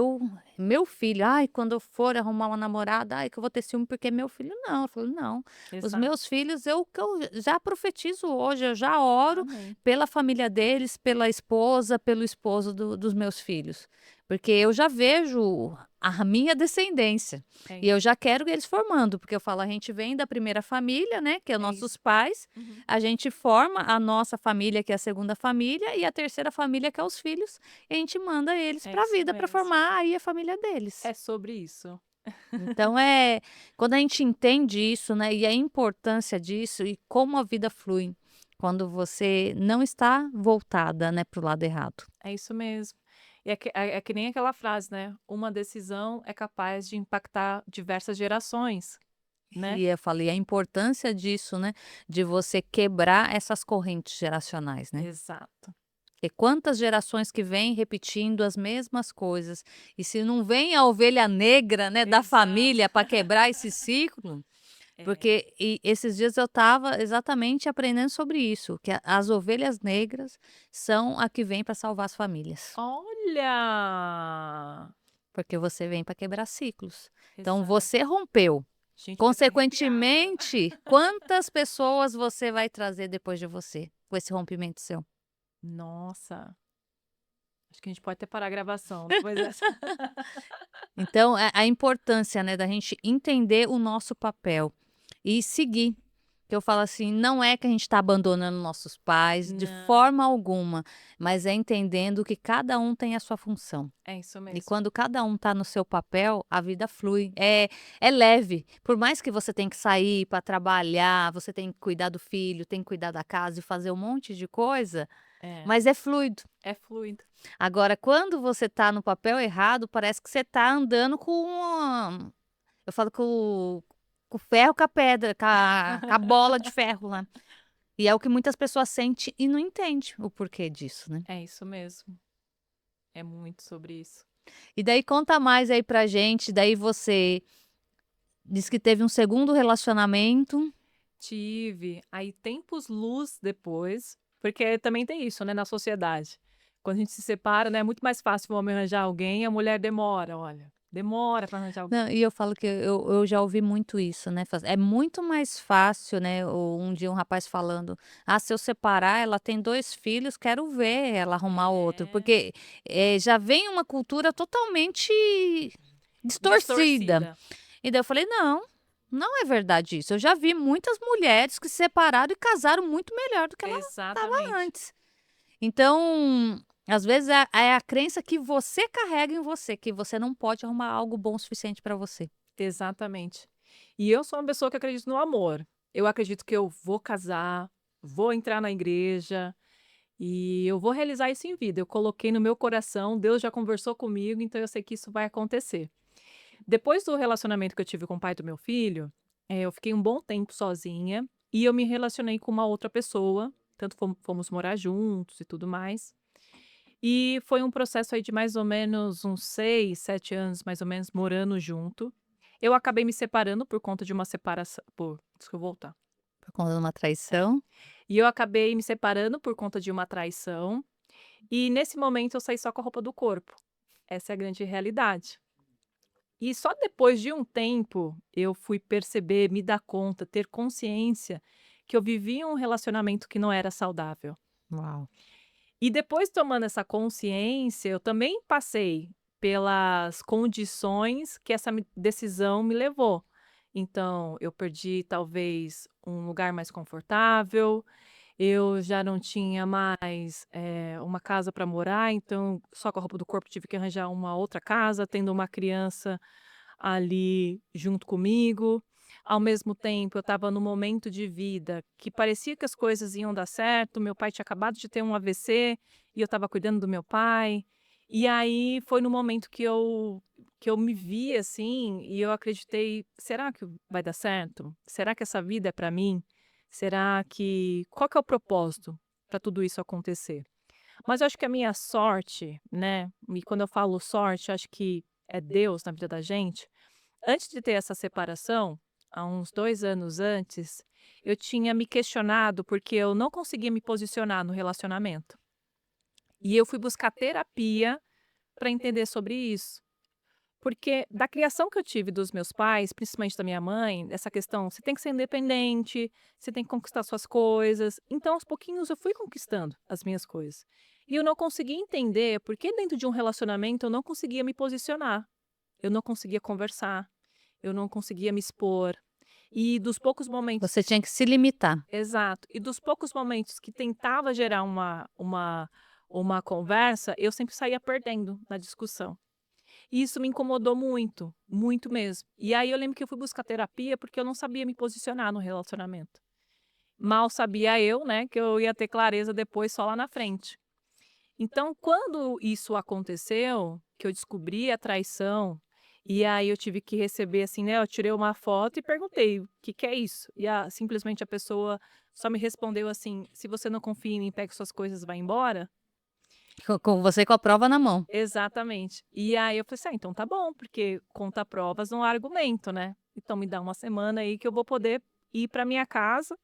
Speaker 2: meu filho, ai, quando eu for arrumar uma namorada, ai, que eu vou ter ciúme porque é meu filho". Não, eu falo: "Não, os
Speaker 1: Exato.
Speaker 2: meus filhos, que eu já profetizo hoje, eu já oro
Speaker 1: Amém.
Speaker 2: pela família deles, pela esposa, pelo esposo dos meus filhos, porque eu já vejo a minha descendência,
Speaker 1: É
Speaker 2: e eu
Speaker 1: isso.
Speaker 2: já quero eles formando", porque eu falo, a gente vem da primeira família, né, que é os
Speaker 1: É
Speaker 2: nossos
Speaker 1: isso.
Speaker 2: pais,
Speaker 1: Uhum.
Speaker 2: a gente forma a nossa família, que é a segunda família, e a terceira família, que é os filhos, e a gente manda eles
Speaker 1: É
Speaker 2: para a
Speaker 1: isso
Speaker 2: vida, para
Speaker 1: mesmo.
Speaker 2: formar aí a família deles.
Speaker 1: É sobre isso.
Speaker 2: Então quando a gente entende isso, né, e a importância disso e como a vida flui, quando você não está voltada, né, para o lado errado.
Speaker 1: É isso mesmo. E é que nem aquela frase, né, uma decisão é capaz de impactar diversas gerações, né.
Speaker 2: E eu falei a importância disso, né, de você quebrar essas correntes geracionais, né.
Speaker 1: Exato.
Speaker 2: E quantas gerações que vêm repetindo as mesmas coisas, e se não vem a ovelha negra, né, da
Speaker 1: Exato.
Speaker 2: família para quebrar esse ciclo,
Speaker 1: É.
Speaker 2: porque esses dias eu estava exatamente aprendendo sobre isso, que as ovelhas negras são a que vêm para salvar as famílias,
Speaker 1: Olha!
Speaker 2: porque você vem para quebrar ciclos. Então
Speaker 1: Exato.
Speaker 2: você rompeu,
Speaker 1: Gente, fiquei até arrepiada.
Speaker 2: consequentemente, quantas pessoas você vai trazer depois de você, com esse rompimento seu?
Speaker 1: Nossa, acho que a gente pode até parar a gravação depois dessa.
Speaker 2: Então, a importância, né, da gente entender o nosso papel e seguir. Que eu falo assim, não é que a gente está abandonando nossos pais de
Speaker 1: Não,
Speaker 2: forma alguma, mas é entendendo que cada um tem a sua função.
Speaker 1: é isso
Speaker 2: E
Speaker 1: mesmo.
Speaker 2: quando cada um está no seu papel, a vida flui. É leve. Por mais que você tenha que sair para trabalhar, você tem que cuidar do filho, tem que cuidar da casa e fazer um monte de coisa,
Speaker 1: É,
Speaker 2: mas é fluido.
Speaker 1: é fluido.
Speaker 2: Agora, quando você tá no papel errado, parece que você tá andando eu falo com o ferro com a pedra, com a bola de ferro lá. E é o que muitas pessoas sentem e não entende o porquê disso, né.
Speaker 1: É isso mesmo. É muito sobre isso.
Speaker 2: E daí conta mais aí pra gente, daí você disse que teve um segundo relacionamento.
Speaker 1: Tive. Aí tempos luz depois, porque também tem isso, né, na sociedade. Quando a gente se separa, né, é muito mais fácil o homem arranjar alguém, a mulher demora, olha, demora para arranjar alguém.
Speaker 2: Não, e eu falo que eu já ouvi muito isso, né, é muito mais fácil, né, um dia um rapaz falando: "Ah, se eu separar, ela tem 2 filhos, quero ver ela arrumar outro",
Speaker 1: É,
Speaker 2: porque, já vem uma cultura totalmente distorcida.
Speaker 1: distorcida.
Speaker 2: E daí eu falei: "Não, não é verdade isso, eu já vi muitas mulheres que se separaram e casaram muito melhor do que ela estava
Speaker 1: Exatamente,
Speaker 2: antes". Então, às vezes é a crença que você carrega em você, que você não pode arrumar algo bom o suficiente para você.
Speaker 1: exatamente. E eu sou uma pessoa que acredito no amor. Eu acredito que eu vou casar, vou entrar na igreja e eu vou realizar isso em vida. Eu coloquei no meu coração, Deus já conversou comigo, então eu sei que isso vai acontecer. Depois do relacionamento que eu tive com o pai do meu filho, eu fiquei um bom tempo sozinha e eu me relacionei com uma outra pessoa, tanto fomos morar juntos e tudo mais. E foi um processo aí de mais ou menos uns 6, 7 anos, mais ou menos, morando junto. Eu acabei me separando por conta de uma separação deixa eu voltar.
Speaker 2: Por conta de uma
Speaker 1: É.
Speaker 2: traição.
Speaker 1: E eu acabei me separando por conta de uma traição, e nesse momento eu saí só com a roupa do corpo. Essa é a grande realidade. E só depois de um tempo eu fui perceber, me dar conta, ter consciência que eu vivia um relacionamento que não era saudável.
Speaker 2: Uau.
Speaker 1: E depois tomando essa consciência, eu também passei. pelas condições que essa decisão me levou. Então, eu perdi talvez um lugar mais confortável, eu já não tinha mais uma casa para morar, então só com a roupa do corpo tive que arranjar uma outra casa, tendo uma criança ali junto comigo. Ao mesmo tempo, eu estava num momento de vida que parecia que as coisas iam dar certo. Meu pai tinha acabado de ter um AVC e eu estava cuidando do meu pai. E aí foi no momento que eu me vi assim e eu acreditei: será que vai dar certo? Será que essa vida é para mim? Será que qual que é o propósito para tudo isso acontecer? Mas eu acho que a minha sorte, né? E quando eu falo sorte, eu acho que é Deus na vida da gente. Antes de ter essa separação, há uns 2 anos antes, eu tinha me questionado, porque eu não conseguia me posicionar no relacionamento. E eu fui buscar terapia para entender sobre isso. Porque da criação que eu tive dos meus pais, principalmente da minha mãe, essa questão, você tem que ser independente, você tem que conquistar suas coisas. Então, aos pouquinhos, eu fui conquistando as minhas coisas. E eu não conseguia entender por que dentro de um relacionamento eu não conseguia me posicionar, eu não conseguia conversar, eu não conseguia me expor. E dos poucos momentos
Speaker 2: Você tinha que se limitar.
Speaker 1: exato. E dos poucos momentos que tentava gerar uma conversa, eu sempre saía perdendo na discussão. E isso me incomodou muito, muito mesmo. E aí eu lembro que eu fui buscar terapia, porque eu não sabia me posicionar no relacionamento. Mal sabia eu, né, que eu ia ter clareza depois só lá na frente. Então, quando isso aconteceu, que eu descobri a traição, e aí eu tive que receber assim, né, eu tirei uma foto e perguntei: "O que que é isso?" E simplesmente a pessoa só me respondeu assim: "Se você não confia em mim, pegue suas coisas e vá embora".
Speaker 2: Com você com a prova na mão.
Speaker 1: Exatamente. E aí eu falei assim: "Ah, então tá bom, porque contra provas não há argumento, né. Então me dá uma semana aí que eu vou poder ir para minha casa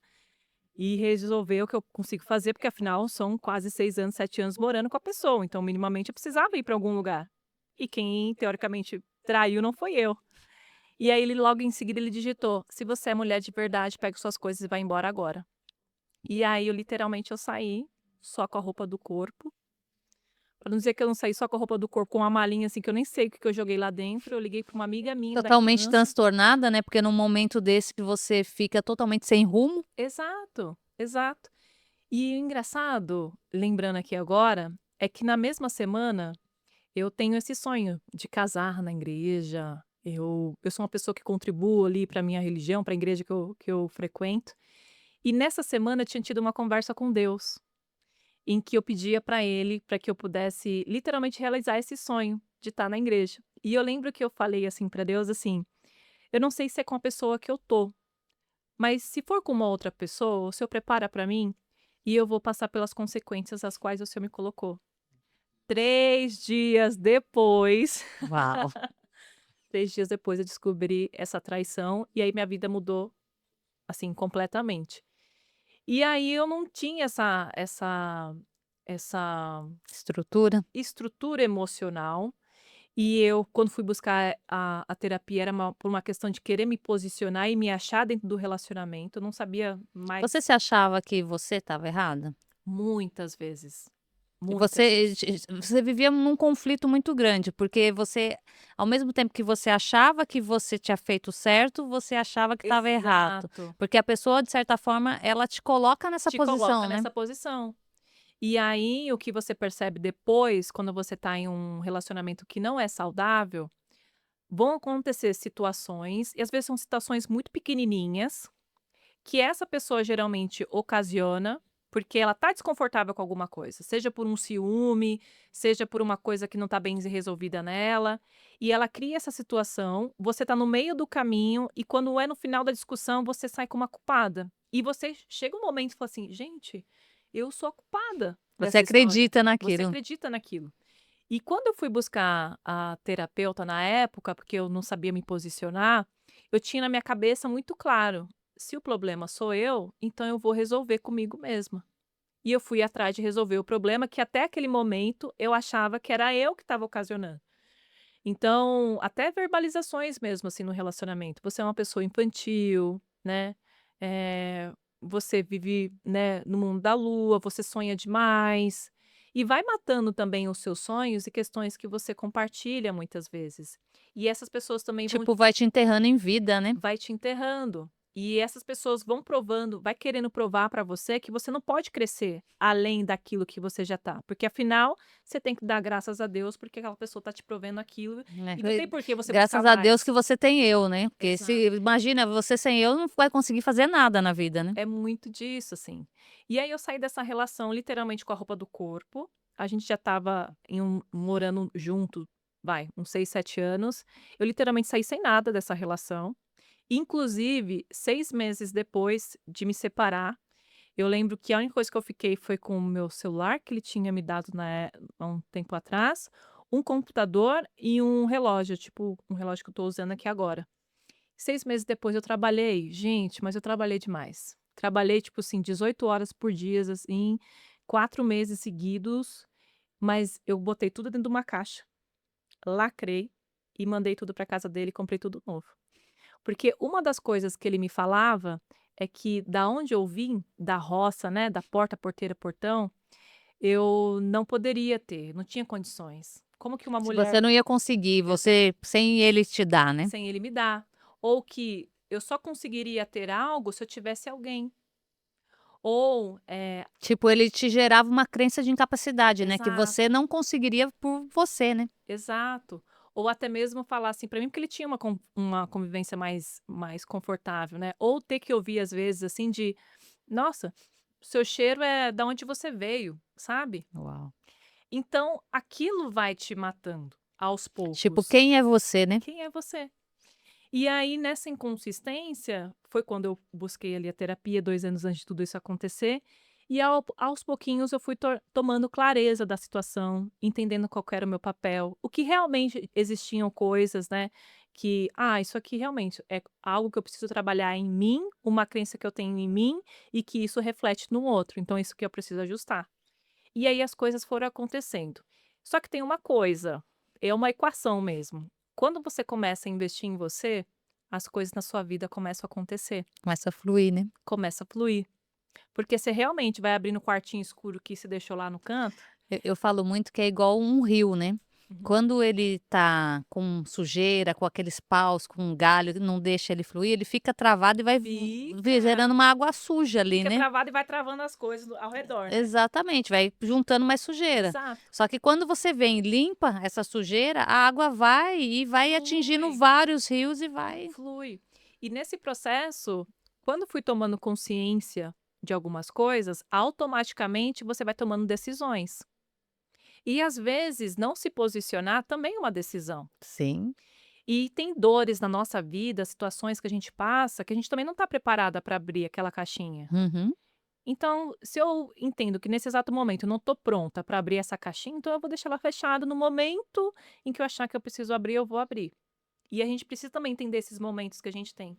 Speaker 1: e resolver o que eu consigo fazer", porque afinal são quase 6 anos, 7 anos morando com a pessoa, então minimamente eu precisava ir para algum lugar. E quem teoricamente traiu não foi eu. E aí ele logo em seguida ele digitou: "Se você é mulher de verdade, pegue suas coisas e vai embora agora". E aí eu literalmente eu saí, só com a roupa do corpo, pra não dizer que eu não saí só com a roupa do corpo, com uma malinha, assim, que eu nem sei o que que eu joguei lá dentro, eu liguei pra uma amiga minha da
Speaker 2: Totalmente
Speaker 1: infância.
Speaker 2: transtornada, né, porque num momento desse que você fica totalmente sem rumo.
Speaker 1: Exato, exato. E o engraçado, lembrando aqui agora, é que na mesma semana eu tenho esse sonho de casar na igreja. Eu sou uma pessoa que contribuo ali para minha religião, para a igreja que eu frequento. E nessa semana eu tinha tido uma conversa com Deus, em que eu pedia para ele para que eu pudesse literalmente realizar esse sonho de estar na igreja. E eu lembro que eu falei assim para Deus assim: "Eu não sei se é com a pessoa que eu tô, mas se for com uma outra pessoa, o Senhor prepara para mim e eu vou passar pelas consequências às quais o Senhor me colocou". 3 dias depois,
Speaker 2: Uau!
Speaker 1: 3 dias depois eu descobri essa traição e aí minha vida mudou, assim, completamente. E aí eu não tinha essa
Speaker 2: Estrutura.
Speaker 1: estrutura emocional. E eu, quando fui buscar a terapia, era por uma questão de querer me posicionar e me achar dentro do relacionamento, eu não sabia mais
Speaker 2: Você se achava que você estava errada?
Speaker 1: muitas vezes,
Speaker 2: E
Speaker 1: muitas
Speaker 2: você
Speaker 1: vezes.
Speaker 2: você vivia num conflito muito grande, porque você, ao mesmo tempo que você achava que você tinha feito certo, você achava que estava errado.
Speaker 1: Exato.
Speaker 2: Porque a pessoa, de certa forma, ela te coloca nessa
Speaker 1: Te coloca
Speaker 2: posição, né.
Speaker 1: nessa posição. E aí, o que você percebe depois, quando você está em um relacionamento que não é saudável, vão acontecer situações, e às vezes são situações muito pequenininhas, que essa pessoa geralmente ocasiona, porque ela tá desconfortável com alguma coisa, seja por um ciúme, seja por uma coisa que não tá bem resolvida nela, e ela cria essa situação, você tá no meio do caminho e quando é no final da discussão, você sai como a culpada. E você chega um momento e fala assim: "Gente, eu sou a culpada
Speaker 2: Você
Speaker 1: dessa história".
Speaker 2: acredita
Speaker 1: Você
Speaker 2: naquilo.
Speaker 1: acredita naquilo. E quando eu fui buscar a terapeuta na época, porque eu não sabia me posicionar, eu tinha na minha cabeça muito claro: se o problema sou eu, então eu vou resolver comigo mesma. E eu fui atrás de resolver o problema que até aquele momento eu achava que era eu que estava ocasionando. Então, até verbalizações mesmo assim no relacionamento. Você é uma pessoa infantil, né? Você vive, né, no mundo da lua, você sonha demais. E vai matando também os seus sonhos e questões que você compartilha muitas vezes. E essas pessoas também vão
Speaker 2: Tipo, vai te enterrando em vida, né.
Speaker 1: vai te enterrando. E essas pessoas vão provando, vai querendo provar para você que você não pode crescer além daquilo que você já tá, porque afinal você tem que dar graças a Deus, porque aquela pessoa tá te provendo aquilo e não
Speaker 2: É,
Speaker 1: tem por que você buscar
Speaker 2: graças a Deus
Speaker 1: mais.
Speaker 2: que você tem eu, né, porque se
Speaker 1: Exato.
Speaker 2: imagina, você sem eu não vai conseguir fazer nada na vida, né.
Speaker 1: É muito disso, assim. E aí eu saí dessa relação literalmente com a roupa do corpo, a gente já estava morando junto, vai, uns 6, 7 anos, eu literalmente saí sem nada dessa relação, inclusive 6 meses depois de me separar, eu lembro que a única coisa que eu fiquei foi com o meu celular que ele tinha me dado há um tempo atrás, um computador e um relógio, tipo, um relógio que eu tô usando aqui agora. 6 meses depois eu trabalhei, gente, mas eu trabalhei demais. Trabalhei, tipo assim, 18 horas por dia, assim, 4 meses seguidos, mas eu botei tudo dentro de uma caixa, lacrei e mandei tudo para casa dele e comprei tudo novo. Porque uma das coisas que ele me falava é que da onde eu vim, da roça, né, da porta, porteira, portão, eu não poderia ter, não tinha condições. Como que uma
Speaker 2: Se
Speaker 1: mulher
Speaker 2: você não ia conseguir, você sem ele te dar, né.
Speaker 1: sem ele me dar? Ou que eu só conseguiria ter algo se eu tivesse alguém. Ou,
Speaker 2: Tipo, ele te gerava uma crença de incapacidade, né, que você
Speaker 1: exato,
Speaker 2: não conseguiria por você, né.
Speaker 1: exato. Ou até mesmo falar assim pra mim, porque ele tinha uma convivência mais confortável, né, ou ter que ouvir às vezes assim de: "Nossa, seu cheiro é da onde você veio", sabe.
Speaker 2: Uau.
Speaker 1: Então aquilo vai te matando aos
Speaker 2: Tipo,
Speaker 1: poucos.
Speaker 2: quem é você, né.
Speaker 1: Quem é você? E aí, nessa inconsistência, foi quando eu busquei ali a terapia 2 anos antes de tudo isso acontecer, e aos pouquinhos eu fui tomando clareza da situação, entendendo qual que era o meu papel, o que realmente existiam coisas, né, que, isso aqui realmente é algo que eu preciso trabalhar em mim, uma crença que eu tenho em mim e que isso reflete no outro, então isso que eu preciso ajustar. E aí as coisas foram acontecendo. Só que tem uma coisa, é uma equação mesmo. Quando você começa a investir em você, as coisas na sua vida começam a acontecer,
Speaker 2: Começa a fluir, né.
Speaker 1: começa a fluir. Porque você realmente vai abrir no quartinho escuro que se deixou lá no canto.
Speaker 2: Eu falo muito que é igual um rio, né.
Speaker 1: Uhum.
Speaker 2: Quando ele tá com sujeira, com aqueles paus, com um galho, não deixa ele fluir, ele fica travado e vai
Speaker 1: Fica,
Speaker 2: gerando uma água suja ali,
Speaker 1: fica
Speaker 2: né.
Speaker 1: travado e vai travando as coisas ao redor, né?
Speaker 2: Exatamente, vai juntando mais sujeira.
Speaker 1: Exato.
Speaker 2: Só que quando você vem e limpa essa sujeira, a água vai e vai atingindo
Speaker 1: Flui,
Speaker 2: vários rios e vai.
Speaker 1: flui. E nesse processo, quando fui tomando consciência de algumas coisas, automaticamente você vai tomando decisões. E às vezes não se posicionar também é uma decisão.
Speaker 2: Sim.
Speaker 1: E tem dores na nossa vida, situações que a gente passa, que a gente também não está preparada para abrir aquela caixinha.
Speaker 2: Uhum.
Speaker 1: Então, se eu entendo que nesse exato momento eu não estou pronta para abrir essa caixinha, então eu vou deixar ela fechada no momento em que eu achar que eu preciso abrir, eu vou abrir. E a gente precisa também entender esses momentos que a gente tem.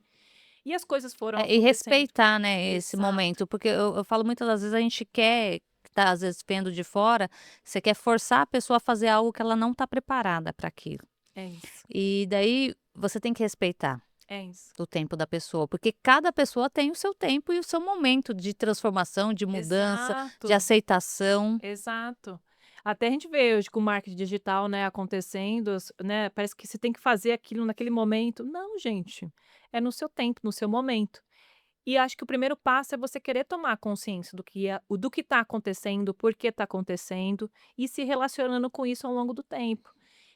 Speaker 1: E as coisas foram
Speaker 2: É, e
Speaker 1: acontecendo.
Speaker 2: respeitar, né, esse
Speaker 1: Exato.
Speaker 2: momento, porque eu falo muitas das vezes a gente quer tá, às vezes, vendo de fora, você quer forçar a pessoa a fazer algo que ela não está preparada para aquilo.
Speaker 1: É isso.
Speaker 2: E daí você tem que respeitar
Speaker 1: É isso.
Speaker 2: o tempo da pessoa, porque cada pessoa tem o seu tempo e o seu momento de transformação, de mudança, de
Speaker 1: Exato.
Speaker 2: aceitação.
Speaker 1: Exato. Até a gente vê hoje com o marketing digital, né, acontecendo, né, parece que você tem que fazer aquilo naquele momento. Não, gente, é no seu tempo, no seu momento. E acho que o primeiro passo é você querer tomar consciência do que está acontecendo, por que está acontecendo e se relacionando com isso ao longo do tempo.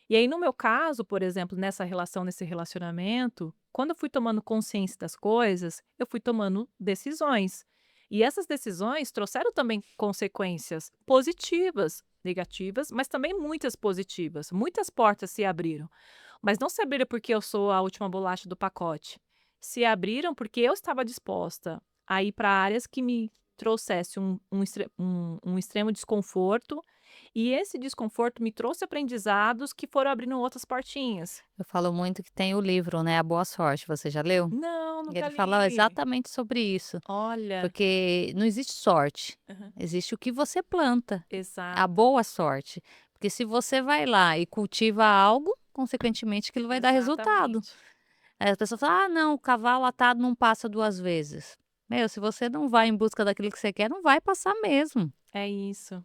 Speaker 1: E aí, no meu caso, por exemplo, nessa relação, nesse relacionamento, quando eu fui tomando consciência das coisas, eu fui tomando decisões. E essas decisões trouxeram também consequências positivas, negativas, mas também muitas positivas. Muitas portas se abriram. Mas não se abriram porque eu sou a última bolacha do pacote. Se abriram porque eu estava disposta a ir para áreas que me trouxesse um extremo desconforto, e esse desconforto me trouxe aprendizados que foram abrindo outras portinhas.
Speaker 2: Eu falo muito que tem o livro, né, A Boa Sorte, você já leu?
Speaker 1: Não,
Speaker 2: E
Speaker 1: nunca
Speaker 2: ele fala
Speaker 1: li.
Speaker 2: exatamente sobre isso,
Speaker 1: Olha.
Speaker 2: porque não existe sorte,
Speaker 1: Aham.
Speaker 2: existe o que você planta, a
Speaker 1: Exato,
Speaker 2: boa sorte. Porque se você vai lá e cultiva algo, consequentemente aquilo vai dar resultado.
Speaker 1: exatamente.
Speaker 2: Aí as pessoas falam: "Ah não, o cavalo atado não passa 2 vezes". Meu, se você não vai em busca daquilo que você quer, não vai passar mesmo.
Speaker 1: É isso.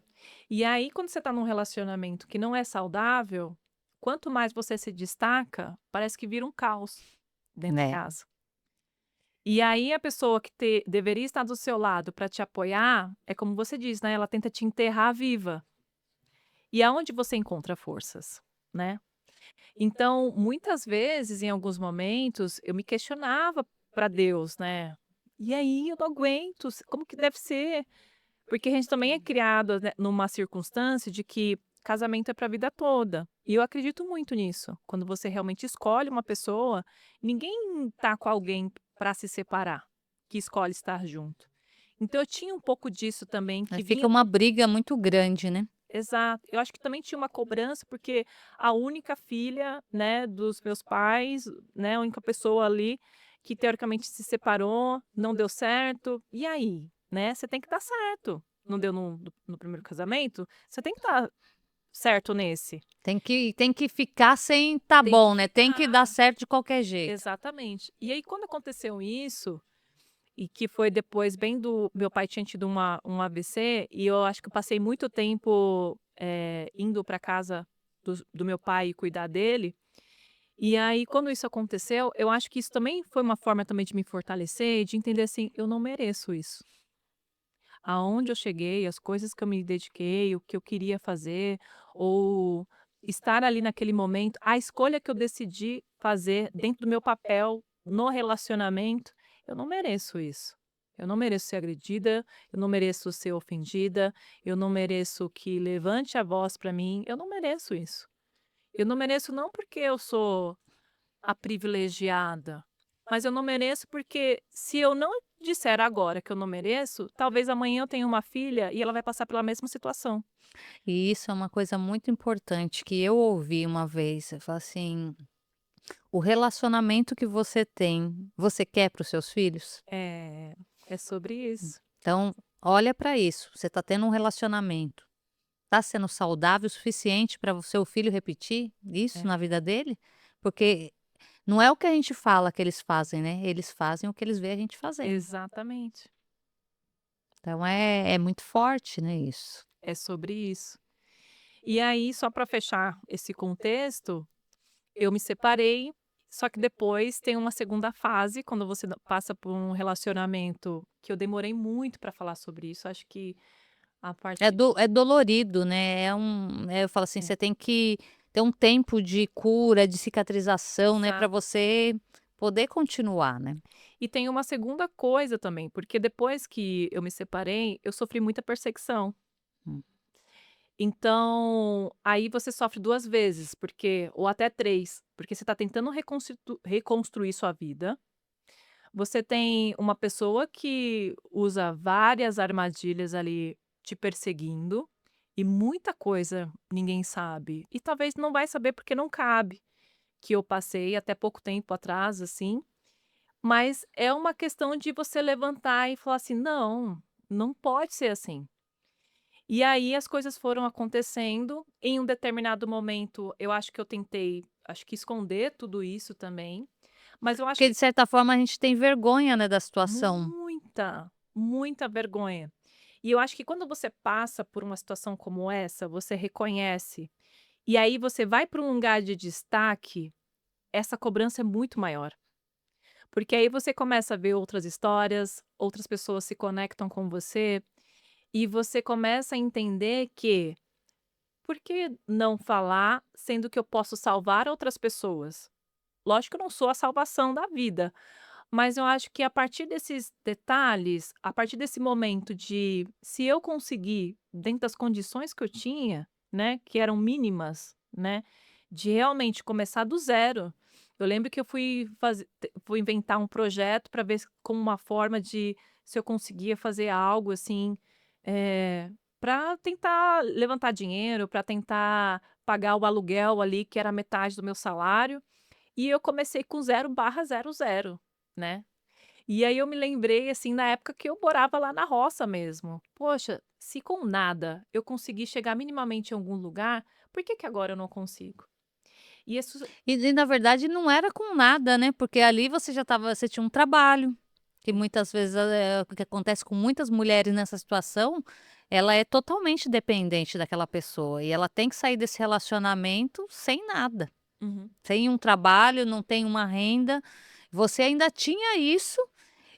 Speaker 1: E aí, quando você tá num relacionamento que não é saudável, quanto mais você se destaca, parece que vira um caos dentro de
Speaker 2: Né.
Speaker 1: casa. E aí a pessoa que deveria estar do seu lado para te apoiar, é como você diz, né, ela tenta te enterrar viva. E aonde você encontra forças, né? Então, muitas vezes, em alguns momentos, eu me questionava para Deus, né? E aí, eu não aguento, como que deve ser? Porque a gente também é criado, né, numa circunstância de que casamento é para a vida toda. E eu acredito muito nisso. Quando você realmente escolhe uma pessoa, ninguém tá com alguém para se separar, que escolhe estar junto. Então eu tinha um pouco disso também
Speaker 2: Aí
Speaker 1: que
Speaker 2: fica
Speaker 1: vinha.
Speaker 2: uma briga muito grande, né.
Speaker 1: Exato. Eu acho que também tinha uma cobrança, porque a única filha, né, dos meus pais, né, a única pessoa ali que teoricamente se separou, não deu certo. E aí, né? Você tem que estar certo. Não deu no primeiro casamento, você tem que estar certo nesse.
Speaker 2: Tem que ficar sem tá
Speaker 1: Tem que
Speaker 2: bom, né, tem que dar
Speaker 1: ficar.
Speaker 2: certo de qualquer jeito.
Speaker 1: Exatamente. E aí, quando aconteceu isso, e que foi depois bem do meu pai tinha tido um AVC, e eu acho que eu passei muito tempo, indo para casa do meu pai e cuidar dele. E aí, quando isso aconteceu, eu acho que isso também foi uma forma também de me fortalecer e de entender assim: "Eu não mereço isso". Aonde eu cheguei, as coisas que eu me dediquei, o que eu queria fazer, ou estar ali naquele momento, a escolha que eu decidi fazer dentro do meu papel no relacionamento, eu não mereço isso. Eu não mereço ser agredida, eu não mereço ser ofendida, eu não mereço que levante a voz para mim, eu não mereço isso. Eu não mereço não porque eu sou a privilegiada, mas eu não mereço porque se eu não disser agora que eu não mereço, talvez amanhã eu tenha uma filha e ela vai passar pela mesma situação.
Speaker 2: E isso é uma coisa muito importante que eu ouvi uma vez, eu falo assim: "O relacionamento que você tem, você quer para os seus filhos?".
Speaker 1: É, é sobre isso.
Speaker 2: Então, olha para isso, você está tendo um relacionamento, está sendo saudável o suficiente para o seu filho repetir isso na
Speaker 1: É,
Speaker 2: vida dele? Porque não é o que a gente fala que eles fazem, né, eles fazem o que eles veem a gente fazendo.
Speaker 1: exatamente.
Speaker 2: Então é muito forte, né, isso.
Speaker 1: É sobre isso. E aí, só para fechar esse contexto, eu me separei, só que depois tem uma segunda fase, quando você passa por um relacionamento que eu demorei muito para falar sobre isso. Acho que a partir.
Speaker 2: É dolorido, né, eu falo assim,
Speaker 1: É,
Speaker 2: você tem que ter um tempo de cura, de cicatrização, né, para
Speaker 1: exato.
Speaker 2: você poder continuar, né.
Speaker 1: E tem uma segunda coisa também, porque depois que eu me separei, eu sofri muita perseguição.
Speaker 2: Hum.
Speaker 1: Então, aí você sofre 2 vezes, porque ou até 3, porque você está tentando reconstruir sua vida. Você tem uma pessoa que usa várias armadilhas ali te perseguindo, e muita coisa ninguém sabe. E talvez não vai saber porque não cabe, que eu passei até pouco tempo atrás, assim. Mas é uma questão de você levantar e falar assim: "Não, não pode ser assim". E aí as coisas foram acontecendo, em um determinado momento eu acho que eu tentei, acho que esconder tudo isso também, mas eu acho
Speaker 2: Porque de
Speaker 1: que
Speaker 2: certa forma a gente tem vergonha, né, da situação.
Speaker 1: muita, muita vergonha. E eu acho que quando você passa por uma situação como essa, você reconhece, e aí você vai para um lugar de destaque, essa cobrança é muito maior. Porque aí você começa a ver outras histórias, outras pessoas se conectam com você, e você começa a entender que, por que não falar, sendo que eu posso salvar outras pessoas? Lógico que eu não sou a salvação da vida, mas eu acho que a partir desses detalhes, a partir desse momento de se eu conseguir, dentro das condições que eu tinha, né, que eram mínimas, né, de realmente começar do zero. Eu lembro que eu fui inventar um projeto para ver como uma forma de se eu conseguia fazer algo assim, para tentar levantar dinheiro, para tentar pagar o aluguel ali, que era metade do meu salário. E eu comecei com 0/00, né. E aí eu me lembrei, assim, na época que eu morava lá na roça mesmo. Poxa, se com nada eu consegui chegar minimamente em algum lugar, por que que agora eu não consigo? E isso.
Speaker 2: E na verdade não era com nada, né, porque ali você tinha um trabalho, que
Speaker 1: Ex
Speaker 2: muitas vezes, o que acontece com muitas mulheres nessa situação, ela é totalmente dependente daquela pessoa e ela tem que sair desse relacionamento sem nada,
Speaker 1: Uhum.
Speaker 2: sem um trabalho, não tem uma renda. Você ainda tinha isso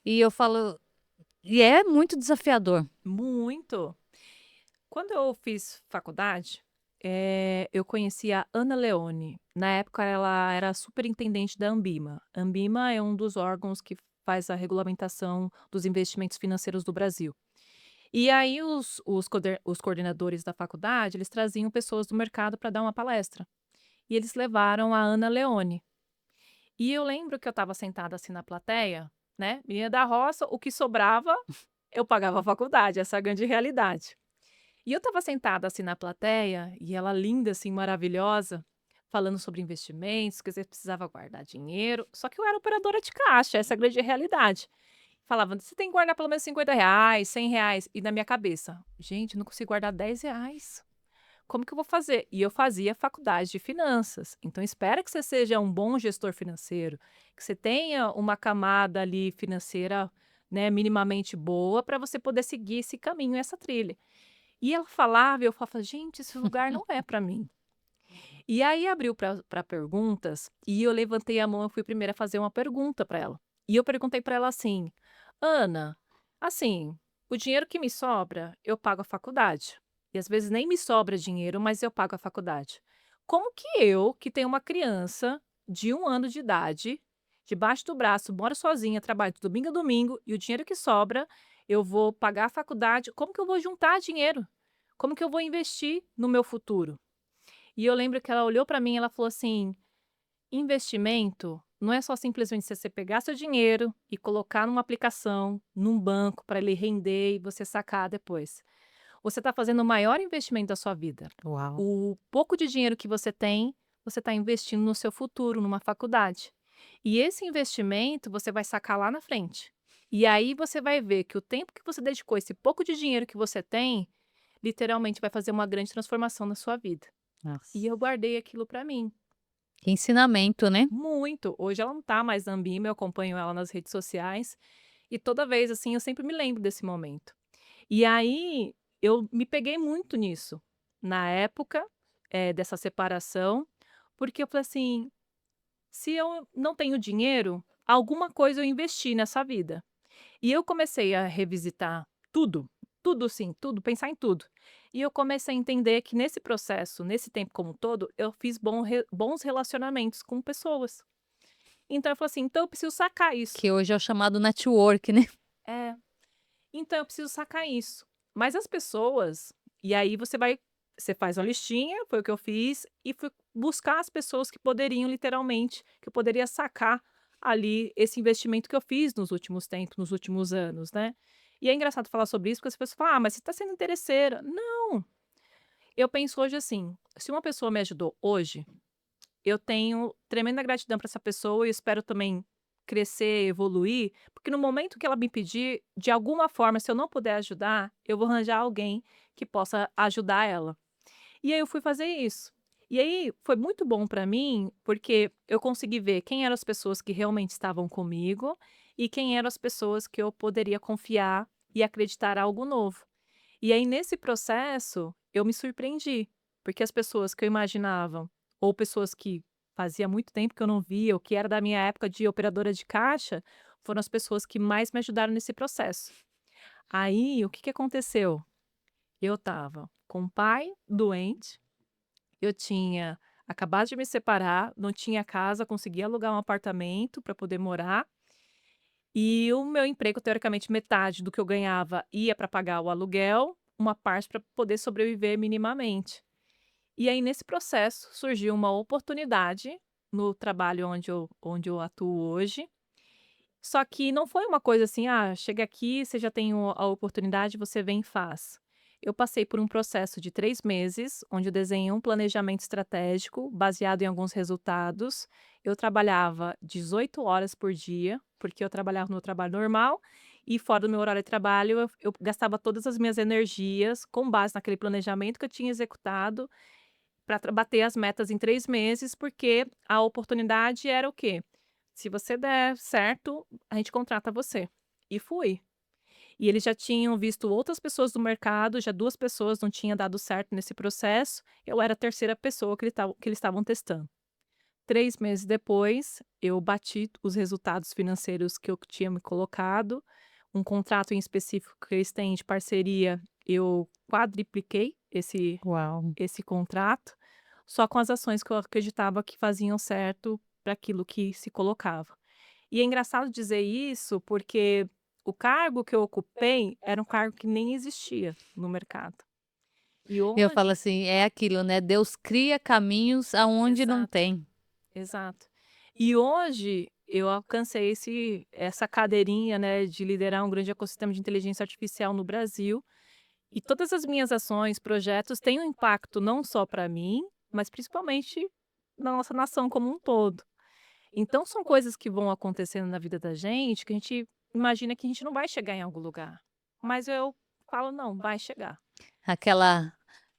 Speaker 2: e eu falo e é muito desafiador.
Speaker 1: Muito. Quando eu fiz faculdade, eu conheci a Ana Leone. Na época, ela era superintendente da Anbima. Anbima é um dos órgãos que faz a regulamentação dos investimentos financeiros do Brasil. E aí os coordenadores da faculdade, eles traziam pessoas do mercado para dar uma palestra. E eles levaram a Ana Leone. E eu lembro que eu estava sentada assim na plateia, né, menina da roça, o que sobrava, eu pagava a faculdade, essa é a grande realidade. E eu estava sentada assim na plateia, e ela linda, assim, maravilhosa, falando sobre investimentos, que você precisava guardar dinheiro, só que eu era operadora de caixa, essa é a grande realidade. Falava: "Você tem que guardar pelo menos R$ 50, R$ 100", e na minha cabeça: "Gente, eu não consigo guardar R$ 10. Como que eu vou fazer?" E eu fazia faculdade de finanças, então espera que você seja um bom gestor financeiro, que você tenha uma camada ali financeira, né, minimamente boa para você poder seguir esse caminho, essa trilha. E ela falava e eu falava: "Gente, esse lugar não é para mim". E aí abriu para perguntas e eu levantei a mão, eu fui a primeira a fazer uma pergunta para ela. E eu perguntei para ela assim: "Ana, assim, o dinheiro que me sobra, eu pago a faculdade. E às vezes nem me sobra dinheiro, mas eu pago a faculdade. Como que eu, que tenho uma criança de 1 ano de idade, debaixo do braço, moro sozinha, trabalho de domingo a domingo e o dinheiro que sobra, eu vou pagar a faculdade, como que eu vou juntar dinheiro? Como que eu vou investir no meu futuro?" E eu lembro que ela olhou para mim e ela falou assim: "Investimento não é só simplesmente você pegar seu dinheiro e colocar numa aplicação, num banco para ele render e você sacar depois. Você está fazendo o maior investimento da sua vida.
Speaker 2: Uau!
Speaker 1: O pouco de dinheiro que você tem, você está investindo no seu futuro, numa faculdade. E esse investimento você vai sacar lá na frente. E aí você vai ver que o tempo que você dedicou, esse pouco de dinheiro que você tem, literalmente vai fazer uma grande transformação na sua vida." E
Speaker 2: Nossa,
Speaker 1: eu guardei aquilo pra mim,
Speaker 2: que ensinamento, né?
Speaker 1: muito. Hoje ela não tá mais na Anbima, eu acompanho ela nas redes sociais, e toda vez, assim, eu sempre me lembro desse momento. E aí, eu me peguei muito nisso, na época, dessa separação, porque eu falei assim: "Se eu não tenho dinheiro, alguma coisa eu investi nessa vida". E eu comecei a revisitar tudo, tudo sim, tudo, pensar em tudo. E eu comecei a entender que nesse processo, nesse tempo como um todo, eu fiz bons relacionamentos com pessoas. Então eu falei assim: "Então eu preciso sacar isso".
Speaker 2: Que hoje é o chamado network, né?
Speaker 1: É, então eu preciso sacar isso. Mas as pessoas e aí você faz uma listinha, foi o que eu fiz, e fui buscar as pessoas que poderiam literalmente, que eu poderia sacar ali esse investimento que eu fiz nos últimos tempos, nos últimos anos, né. E é engraçado falar sobre isso, porque as pessoas falam: "Ah, mas você está sendo interesseira". Não, eu penso hoje assim, se uma pessoa me ajudou hoje, eu tenho tremenda gratidão para essa pessoa e espero também crescer, evoluir, porque no momento que ela me pedir, de alguma forma, se eu não puder ajudar, eu vou arranjar alguém que possa ajudar ela. E aí eu fui fazer isso. E aí foi muito bom para mim, porque eu consegui ver quem eram as pessoas que realmente estavam comigo e quem eram as pessoas que eu poderia confiar e acreditar algo novo. E aí nesse processo, eu me surpreendi, porque as pessoas que eu imaginava, ou pessoas que fazia muito tempo que eu não via, ou que era da minha época de operadora de caixa, foram as pessoas que mais me ajudaram nesse processo. Aí, o que que aconteceu? Eu estava com o pai doente, eu tinha acabado de me separar, não tinha casa, consegui alugar um apartamento para poder morar, e o meu emprego, teoricamente, metade do que eu ganhava ia para pagar o aluguel, uma parte para poder sobreviver minimamente. E aí, nesse processo, surgiu uma oportunidade no trabalho onde eu atuo hoje. Só que não foi uma coisa assim: "Ah, chega aqui, você já tem a oportunidade, você vem e faz". Eu passei por um processo de 3 meses, onde eu desenhei um planejamento estratégico baseado em alguns resultados. Eu trabalhava 18 horas por dia, porque eu trabalhava no trabalho normal e fora do meu horário de trabalho eu gastava todas as minhas energias com base naquele planejamento que eu tinha executado para bater as metas em 3 meses, porque a oportunidade era o quê? Se você der certo, a gente contrata você. E fui. E eles já tinham visto outras pessoas do mercado, já 2 pessoas não tinha dado certo nesse processo, eu era a terceira pessoa que eles estavam testando. 3 meses depois, eu bati os resultados financeiros que eu tinha me colocado, um contrato em específico que eles têm de parceria, eu quadripliquei
Speaker 2: Uau.
Speaker 1: esse contrato, só com as ações que eu acreditava que faziam certo para aquilo que se colocava. E é engraçado dizer isso, porque o cargo que eu ocupei era um cargo que nem existia no mercado. E
Speaker 2: Eu falo
Speaker 1: hoje
Speaker 2: assim, é aquilo, né, Deus cria caminhos aonde não
Speaker 1: exato,
Speaker 2: tem.
Speaker 1: exato. E hoje eu alcancei essa cadeirinha, né, de liderar um grande ecossistema de inteligência artificial no Brasil, e todas as minhas ações, projetos têm um impacto não só para mim, mas principalmente na nossa nação como um todo. Então são coisas que vão acontecendo na vida da gente, que a gente imagina que a gente não vai chegar em algum lugar, mas eu falo: "Não, vai chegar".
Speaker 2: Aquela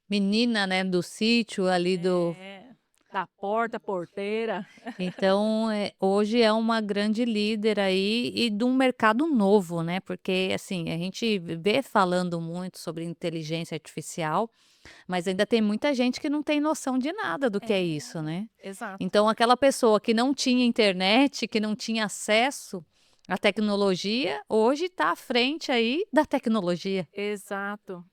Speaker 2: menina, né, do sítio ali do
Speaker 1: É, da porta à porteira.
Speaker 2: então, hoje é uma grande líder aí e de um mercado novo, né, porque, assim, a gente vê falando muito sobre inteligência artificial, mas ainda tem muita gente que não tem noção de nada do que é isso,
Speaker 1: É,
Speaker 2: né.
Speaker 1: exato,
Speaker 2: Então aquela pessoa que não tinha internet, que não tinha acesso à tecnologia, hoje está à frente aí da tecnologia.
Speaker 1: exato.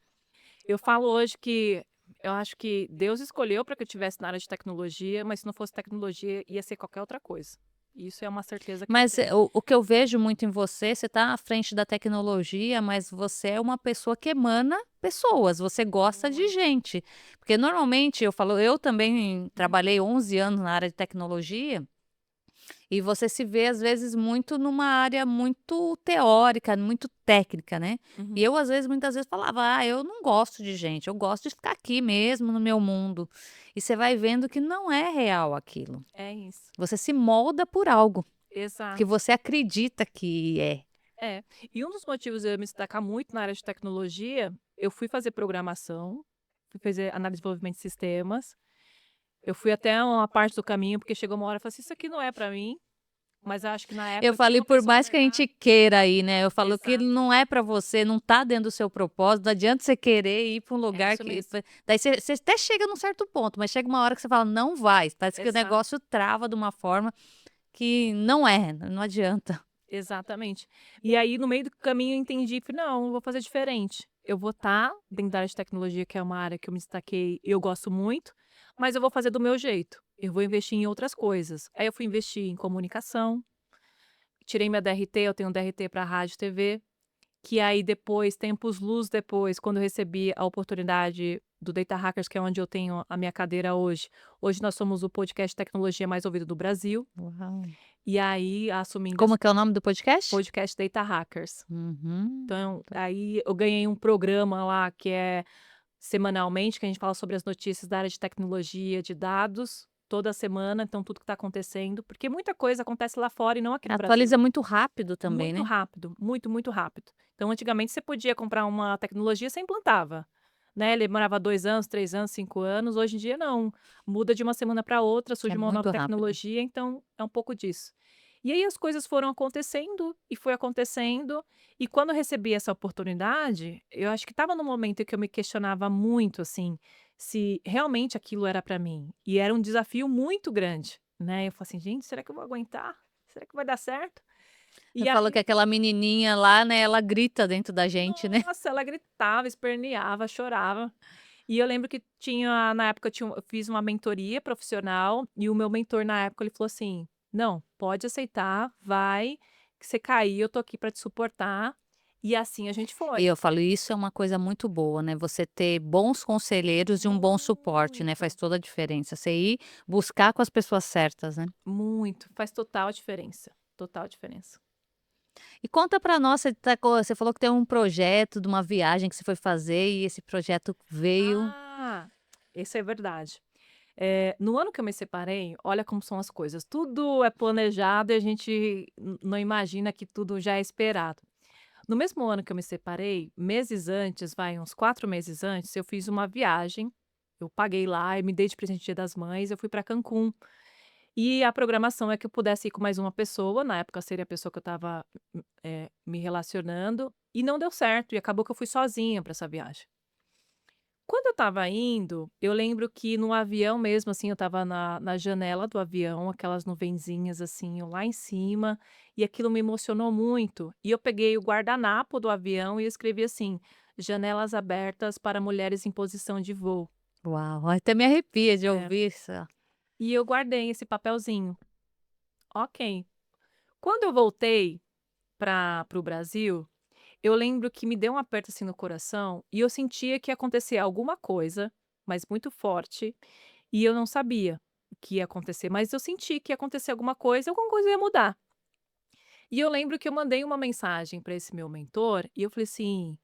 Speaker 1: Eu falo hoje que eu acho que Deus escolheu para que eu estivesse na área de tecnologia, mas se não fosse tecnologia, ia ser qualquer outra coisa. Isso é uma certeza que eu
Speaker 2: Mas,
Speaker 1: tenho.
Speaker 2: o que eu vejo muito em você, você está à frente da tecnologia, mas você é uma pessoa que emana pessoas, você gosta de
Speaker 1: Muito.
Speaker 2: gente. Porque normalmente eu falo eu também trabalhei 11 anos na área de tecnologia, e você se vê às vezes muito numa área muito teórica, muito técnica, né. E
Speaker 1: Uhum.
Speaker 2: eu às vezes muitas vezes falava: "Ah, eu não gosto de gente, eu gosto de ficar aqui mesmo no meu mundo". E você vai vendo que não é real aquilo.
Speaker 1: É isso.
Speaker 2: Você se molda por algo. Que
Speaker 1: Exato.
Speaker 2: você acredita que é.
Speaker 1: É. E um dos motivos de eu me destacar muito na área de tecnologia, eu fui fazer programação, fui fazer análise de desenvolvimento de sistemas. Eu fui até uma parte do caminho, porque chegou uma hora e falei assim: "Isso aqui não é para mim", mas eu acho que na
Speaker 2: Eu
Speaker 1: época tinha
Speaker 2: falei,
Speaker 1: uma
Speaker 2: por
Speaker 1: pessoa no
Speaker 2: mais que a
Speaker 1: mercado.
Speaker 2: gente queira ir, né, eu falo que
Speaker 1: Exato.
Speaker 2: não é pra você, não tá dentro do seu propósito, não adianta você querer ir pra um
Speaker 1: É
Speaker 2: lugar
Speaker 1: isso
Speaker 2: que
Speaker 1: mesmo.
Speaker 2: daí você até chega num certo ponto, mas chega uma hora que você fala: "Não vai", parece que o
Speaker 1: Exato.
Speaker 2: negócio trava de uma forma que não é, não adianta.
Speaker 1: Exatamente. E aí, no meio do caminho, eu entendi, falei: "Não, eu vou fazer diferente. Eu vou estar dentro da área de tecnologia, que é uma área que eu me destaquei e eu gosto muito, mas eu vou fazer do meu jeito. Eu vou investir em outras coisas". Aí eu fui investir em comunicação, tirei minha DRT, eu tenho DRT para rádio e TV, que aí depois, tempos luz depois, quando eu recebi a oportunidade do Data Hackers, que é onde eu tenho a minha cadeira hoje. Hoje nós somos o podcast de tecnologia mais ouvido do Brasil,
Speaker 2: Uau.
Speaker 1: e aí assumindo
Speaker 2: Como
Speaker 1: esse
Speaker 2: que é o nome do podcast?
Speaker 1: podcast Data Hackers.
Speaker 2: Uhum.
Speaker 1: Então, aí eu ganhei um programa lá que é semanalmente, que a gente fala sobre as notícias da área de tecnologia, de dados, toda semana, então tudo que está acontecendo, porque muita coisa acontece lá fora e não aqui no Brasil.
Speaker 2: Atualiza muito rápido também,
Speaker 1: Muito
Speaker 2: né?
Speaker 1: rápido, muito, muito rápido. Então, antigamente você podia comprar uma tecnologia, você implantava, né, ele demorava 2 anos, 3 anos, 5 anos, hoje em dia não, muda de uma semana para outra,
Speaker 2: É
Speaker 1: surge uma nova
Speaker 2: muito rápido.
Speaker 1: tecnologia, então é um pouco disso. E aí as coisas foram acontecendo, e foi acontecendo, e quando eu recebi essa oportunidade, eu acho que estava no momento em que eu me questionava muito, assim, se realmente aquilo era para mim, e era um desafio muito grande, né, eu falei assim: "Gente, será que eu vou aguentar? Será que vai dar certo?"
Speaker 2: Eu
Speaker 1: E
Speaker 2: falo que
Speaker 1: aí
Speaker 2: aquela menininha lá, né, ela grita dentro da gente, né?
Speaker 1: nossa, ela gritava, esperneava, chorava. E eu lembro que tinha na época eu fiz uma mentoria profissional e o meu mentor na época ele falou assim: "Não, pode aceitar, vai, que você cair eu tô aqui para te suportar". E assim a gente
Speaker 2: E
Speaker 1: foi.
Speaker 2: eu falo, isso é uma coisa muito boa, né, você ter bons conselheiros e um bom suporte, né, faz
Speaker 1: Muito,
Speaker 2: toda a diferença. Você ir buscar com as pessoas certas, né.
Speaker 1: muito, faz total diferença, total diferença.
Speaker 2: E conta pra nós, você falou que tem um projeto de uma viagem que você foi fazer e esse projeto veio
Speaker 1: Ah, isso é verdade. No ano que eu me separei, olha como são as coisas, tudo é planejado e a gente não imagina que tudo já é esperado. No mesmo ano que eu me separei, meses antes, vai, uns 4 meses antes, eu fiz uma viagem, eu paguei lá e me dei de presente Dia das Mães, eu fui para Cancún. E a programação é que eu pudesse ir com mais uma pessoa, na época seria a pessoa que eu estava, me relacionando, e não deu certo, e acabou que eu fui sozinha para essa viagem. Quando eu estava indo, eu lembro que no avião mesmo, assim, eu estava na janela do avião, aquelas nuvenzinhas, assim, lá em cima, e aquilo me emocionou muito. E eu peguei o guardanapo do avião e escrevi assim: "Janelas abertas para mulheres em posição de voo".
Speaker 2: Uau, até me arrepia de
Speaker 1: É.
Speaker 2: ouvir isso.
Speaker 1: E eu guardei esse papelzinho. Ok. Quando eu voltei para o Brasil, eu lembro que me deu um aperto, assim, no coração, e eu sentia que ia acontecer alguma coisa, mas muito forte. E eu não sabia o que ia acontecer, mas eu senti que ia acontecer alguma coisa ia mudar. E eu lembro que eu mandei uma mensagem para esse meu mentor e eu falei assim: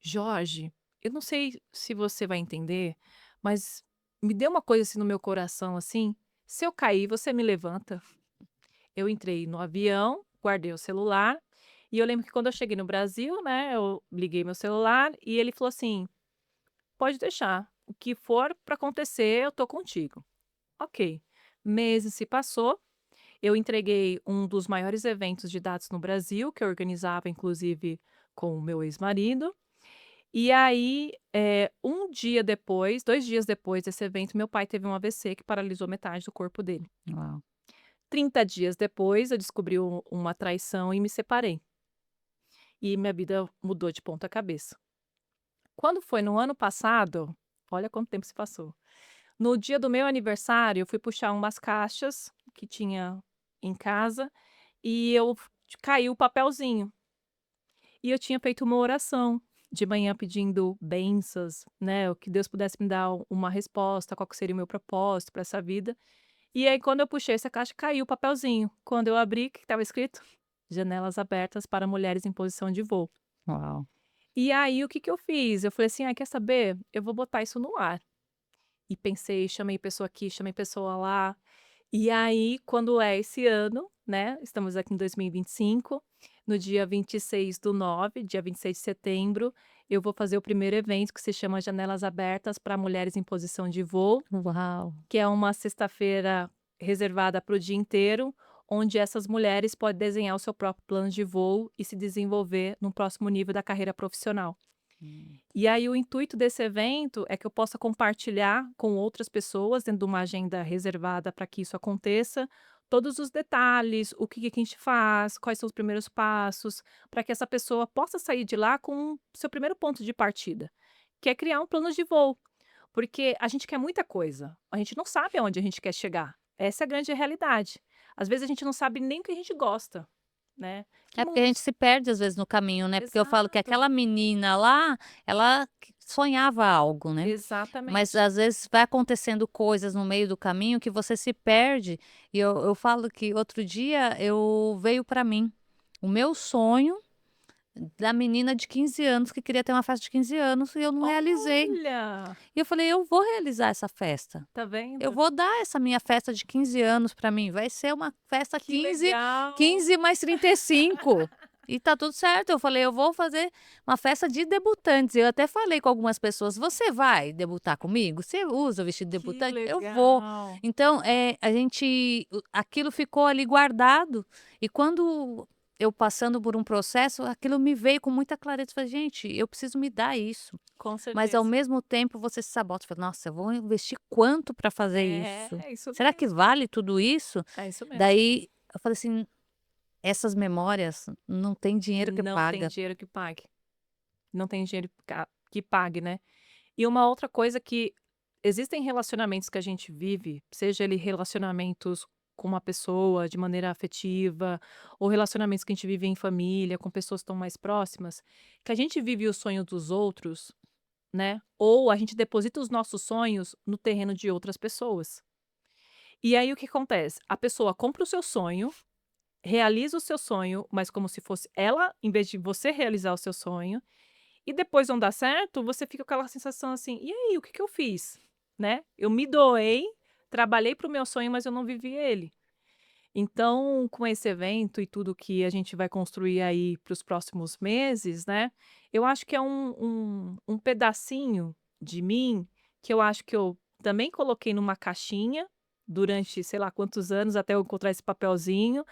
Speaker 1: "Jorge, eu não sei se você vai entender, mas me deu uma coisa assim no meu coração assim, se eu cair, você me levanta". Eu entrei no avião, guardei o celular, e eu lembro que quando eu cheguei no Brasil, né, eu liguei meu celular e ele falou assim: "Pode deixar, o que for para acontecer, eu tô contigo". Ok. Meses se passou, eu entreguei um dos maiores eventos de dados no Brasil, que eu organizava inclusive com o meu ex-marido, e aí, 1 dia depois, 2 dias depois desse evento, meu pai teve um AVC que paralisou metade do corpo dele.
Speaker 2: Uau.
Speaker 1: 30 dias depois, eu descobri uma traição e me separei, e minha vida mudou de ponta cabeça. Quando foi no ano passado, olha quanto tempo se passou. No dia do meu aniversário, eu fui puxar umas caixas que tinha em casa e caiu o papelzinho. E eu tinha feito uma oração de manhã pedindo bênçãos, né, o que Deus pudesse me dar uma resposta, qual que seria o meu propósito para essa vida. E aí quando eu puxei essa caixa, caiu o papelzinho. Quando eu abri, o que estava escrito? Janelas abertas para mulheres em posição de voo.
Speaker 2: Uau.
Speaker 1: E aí o que que eu fiz? Eu falei assim: "Ah, quer saber? Eu vou botar isso no ar". E pensei, chamei pessoa aqui, chamei pessoa lá. E aí, quando é esse ano, né, estamos aqui em 2025, no dia 26/9, dia 26 de setembro, eu vou fazer o primeiro evento que se chama Janelas Abertas para Mulheres em Posição de Voo,
Speaker 2: Uau.
Speaker 1: que é uma sexta-feira reservada para o dia inteiro, onde essas mulheres podem desenhar o seu próprio plano de voo e se desenvolver no próximo nível da carreira profissional.
Speaker 2: Hum.
Speaker 1: E aí o intuito desse evento é que eu possa compartilhar com outras pessoas dentro de uma agenda reservada para que isso aconteça, todos os detalhes, o que que a gente faz, quais são os primeiros passos, para que essa pessoa possa sair de lá com o seu primeiro ponto de partida, que é criar um plano de voo. Porque a gente quer muita coisa, a gente não sabe aonde a gente quer chegar. Essa é a grande realidade. Às vezes a gente não sabe nem o que a gente gosta, né? Que
Speaker 2: É porque a
Speaker 1: mundo.
Speaker 2: gente se perde às vezes no caminho, né, porque eu falo que
Speaker 1: Exato,
Speaker 2: aquela menina lá, ela sonhava algo, né, mas
Speaker 1: exatamente.
Speaker 2: às vezes vai acontecendo coisas no meio do caminho que você se perde, e eu falo que outro dia eu veio para mim o meu sonho da menina de 15 anos que queria ter uma festa de 15 anos e eu não realizei.
Speaker 1: Olha!
Speaker 2: E eu falei: "Eu vou realizar essa festa.
Speaker 1: Tá
Speaker 2: Eu
Speaker 1: vendo?
Speaker 2: vou dar essa minha festa de 15 anos para mim, vai ser uma festa
Speaker 1: Que
Speaker 2: 15,
Speaker 1: legal!
Speaker 2: 15 mais 35 e tá tudo certo". Eu falei: "Eu vou fazer uma festa de debutantes". Eu até falei com algumas pessoas: "Você vai debutar comigo? Você usa o vestido de
Speaker 1: Que
Speaker 2: debutante?". "Eu vou".
Speaker 1: legal!
Speaker 2: Então, a gente aquilo ficou ali guardado e quando eu passando por um processo, aquilo me veio com muita clareza, eu falei: "Gente, eu preciso me dar isso".
Speaker 1: Com
Speaker 2: Mas ao
Speaker 1: certeza.
Speaker 2: mesmo tempo você se sabota, fala: "Nossa, eu vou investir quanto para fazer isso?
Speaker 1: É isso
Speaker 2: Será que
Speaker 1: mesmo,
Speaker 2: vale tudo isso?".
Speaker 1: é isso mesmo.
Speaker 2: Daí eu falei assim: "Essas memórias não tem dinheiro que
Speaker 1: Não tem
Speaker 2: paga".
Speaker 1: dinheiro que pague, não tem dinheiro que pague, né. E uma outra coisa que existem relacionamentos que a gente vive, seja ele relacionamentos com uma pessoa de maneira afetiva, ou relacionamentos que a gente vive em família, com pessoas que estão mais próximas, que a gente vive o sonho dos outros, né, ou a gente deposita os nossos sonhos no terreno de outras pessoas. E aí o que acontece? A pessoa compra o seu sonho, realiza o seu sonho, mas como se fosse ela, em vez de você realizar o seu sonho, e depois não dá certo, você fica com aquela sensação assim: "E aí, o que que eu fiz?", né. Eu me doei, trabalhei para o meu sonho, mas eu não vivi ele. Então, com esse evento e tudo que a gente vai construir aí para os próximos meses, né, eu acho que é um pedacinho de mim que eu acho que eu também coloquei numa caixinha durante sei lá quantos anos até eu encontrar esse papelzinho,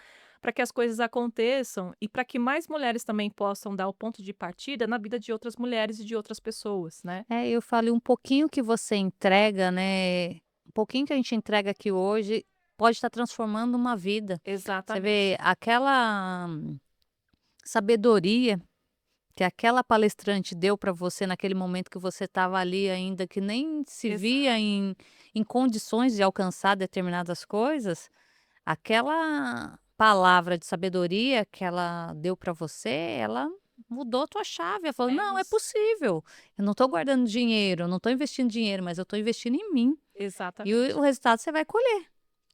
Speaker 1: para que as coisas aconteçam e para que mais mulheres também possam dar o ponto de partida na vida de outras mulheres e de outras pessoas, né.
Speaker 2: É, eu falei um pouquinho que você entrega, né, um pouquinho que a gente entrega aqui hoje pode estar transformando uma vida. Você
Speaker 1: Exatamente.
Speaker 2: vê aquela sabedoria que aquela palestrante deu para você naquele momento que você estava ali ainda, que nem se via
Speaker 1: Exato.
Speaker 2: em condições de alcançar determinadas coisas, aquela palavra de sabedoria que ela deu para você, ela mudou a tua chave, ela falou:
Speaker 1: É
Speaker 2: "Não, é
Speaker 1: isso.
Speaker 2: possível, eu não estou guardando dinheiro, eu não estou investindo dinheiro, mas eu estou investindo em mim, e o
Speaker 1: Exatamente.
Speaker 2: resultado você vai colher".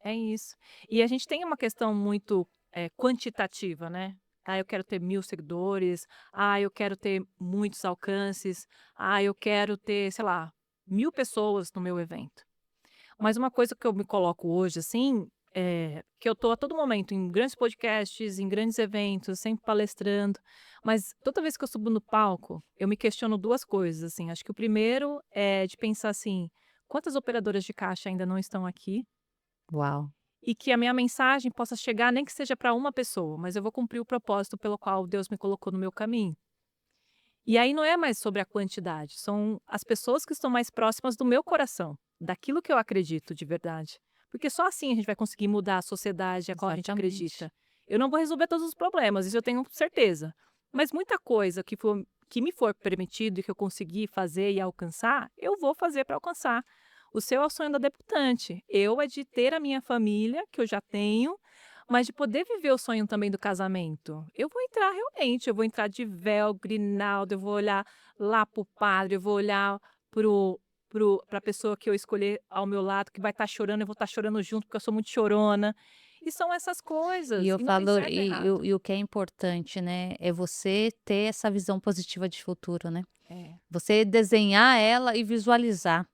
Speaker 1: É isso. E a gente tem uma questão muito, quantitativa, né. "Ah, eu quero ter 1000 seguidores. Ah, eu quero ter muitos alcances. Ah, eu quero ter, sei lá, 1000 pessoas no meu evento". Mas uma coisa que eu me coloco hoje, assim, é que eu tô a todo momento em grandes podcasts, em grandes eventos, sempre palestrando, mas toda vez que eu subo no palco, eu me questiono 2 coisas, assim. Acho que o primeiro é de pensar assim: "Quantas operadoras de caixa ainda não estão aqui?"
Speaker 2: Uau!
Speaker 1: E que a minha mensagem possa chegar, nem que seja para uma pessoa, mas eu vou cumprir o propósito pelo qual Deus me colocou no meu caminho. E aí não é mais sobre a quantidade, são as pessoas que estão mais próximas do meu coração, daquilo que eu acredito de verdade. Porque só assim a gente vai conseguir mudar a sociedade a qual a gente
Speaker 2: Exatamente.
Speaker 1: acredita. Eu não vou resolver todos os problemas, isso eu tenho certeza. Mas muita coisa que me for permitido e que eu conseguir fazer e alcançar, eu vou fazer para alcançar. O seu é o sonho da debutante. Eu é de ter a minha família, que eu já tenho, mas de poder viver o sonho também do casamento. Eu vou entrar realmente, eu vou entrar de véu, grinalda, eu vou olhar lá para o padre, eu vou olhar para a pessoa que eu escolher ao meu lado, que vai estar chorando, eu vou estar chorando junto, porque eu sou muito chorona. E são essas
Speaker 2: E
Speaker 1: coisas,
Speaker 2: eu
Speaker 1: e não tem
Speaker 2: falo
Speaker 1: certo e errado.
Speaker 2: e o que é importante, né, é você ter essa visão positiva de futuro, né.
Speaker 1: É,
Speaker 2: Você desenhar ela e visualizar.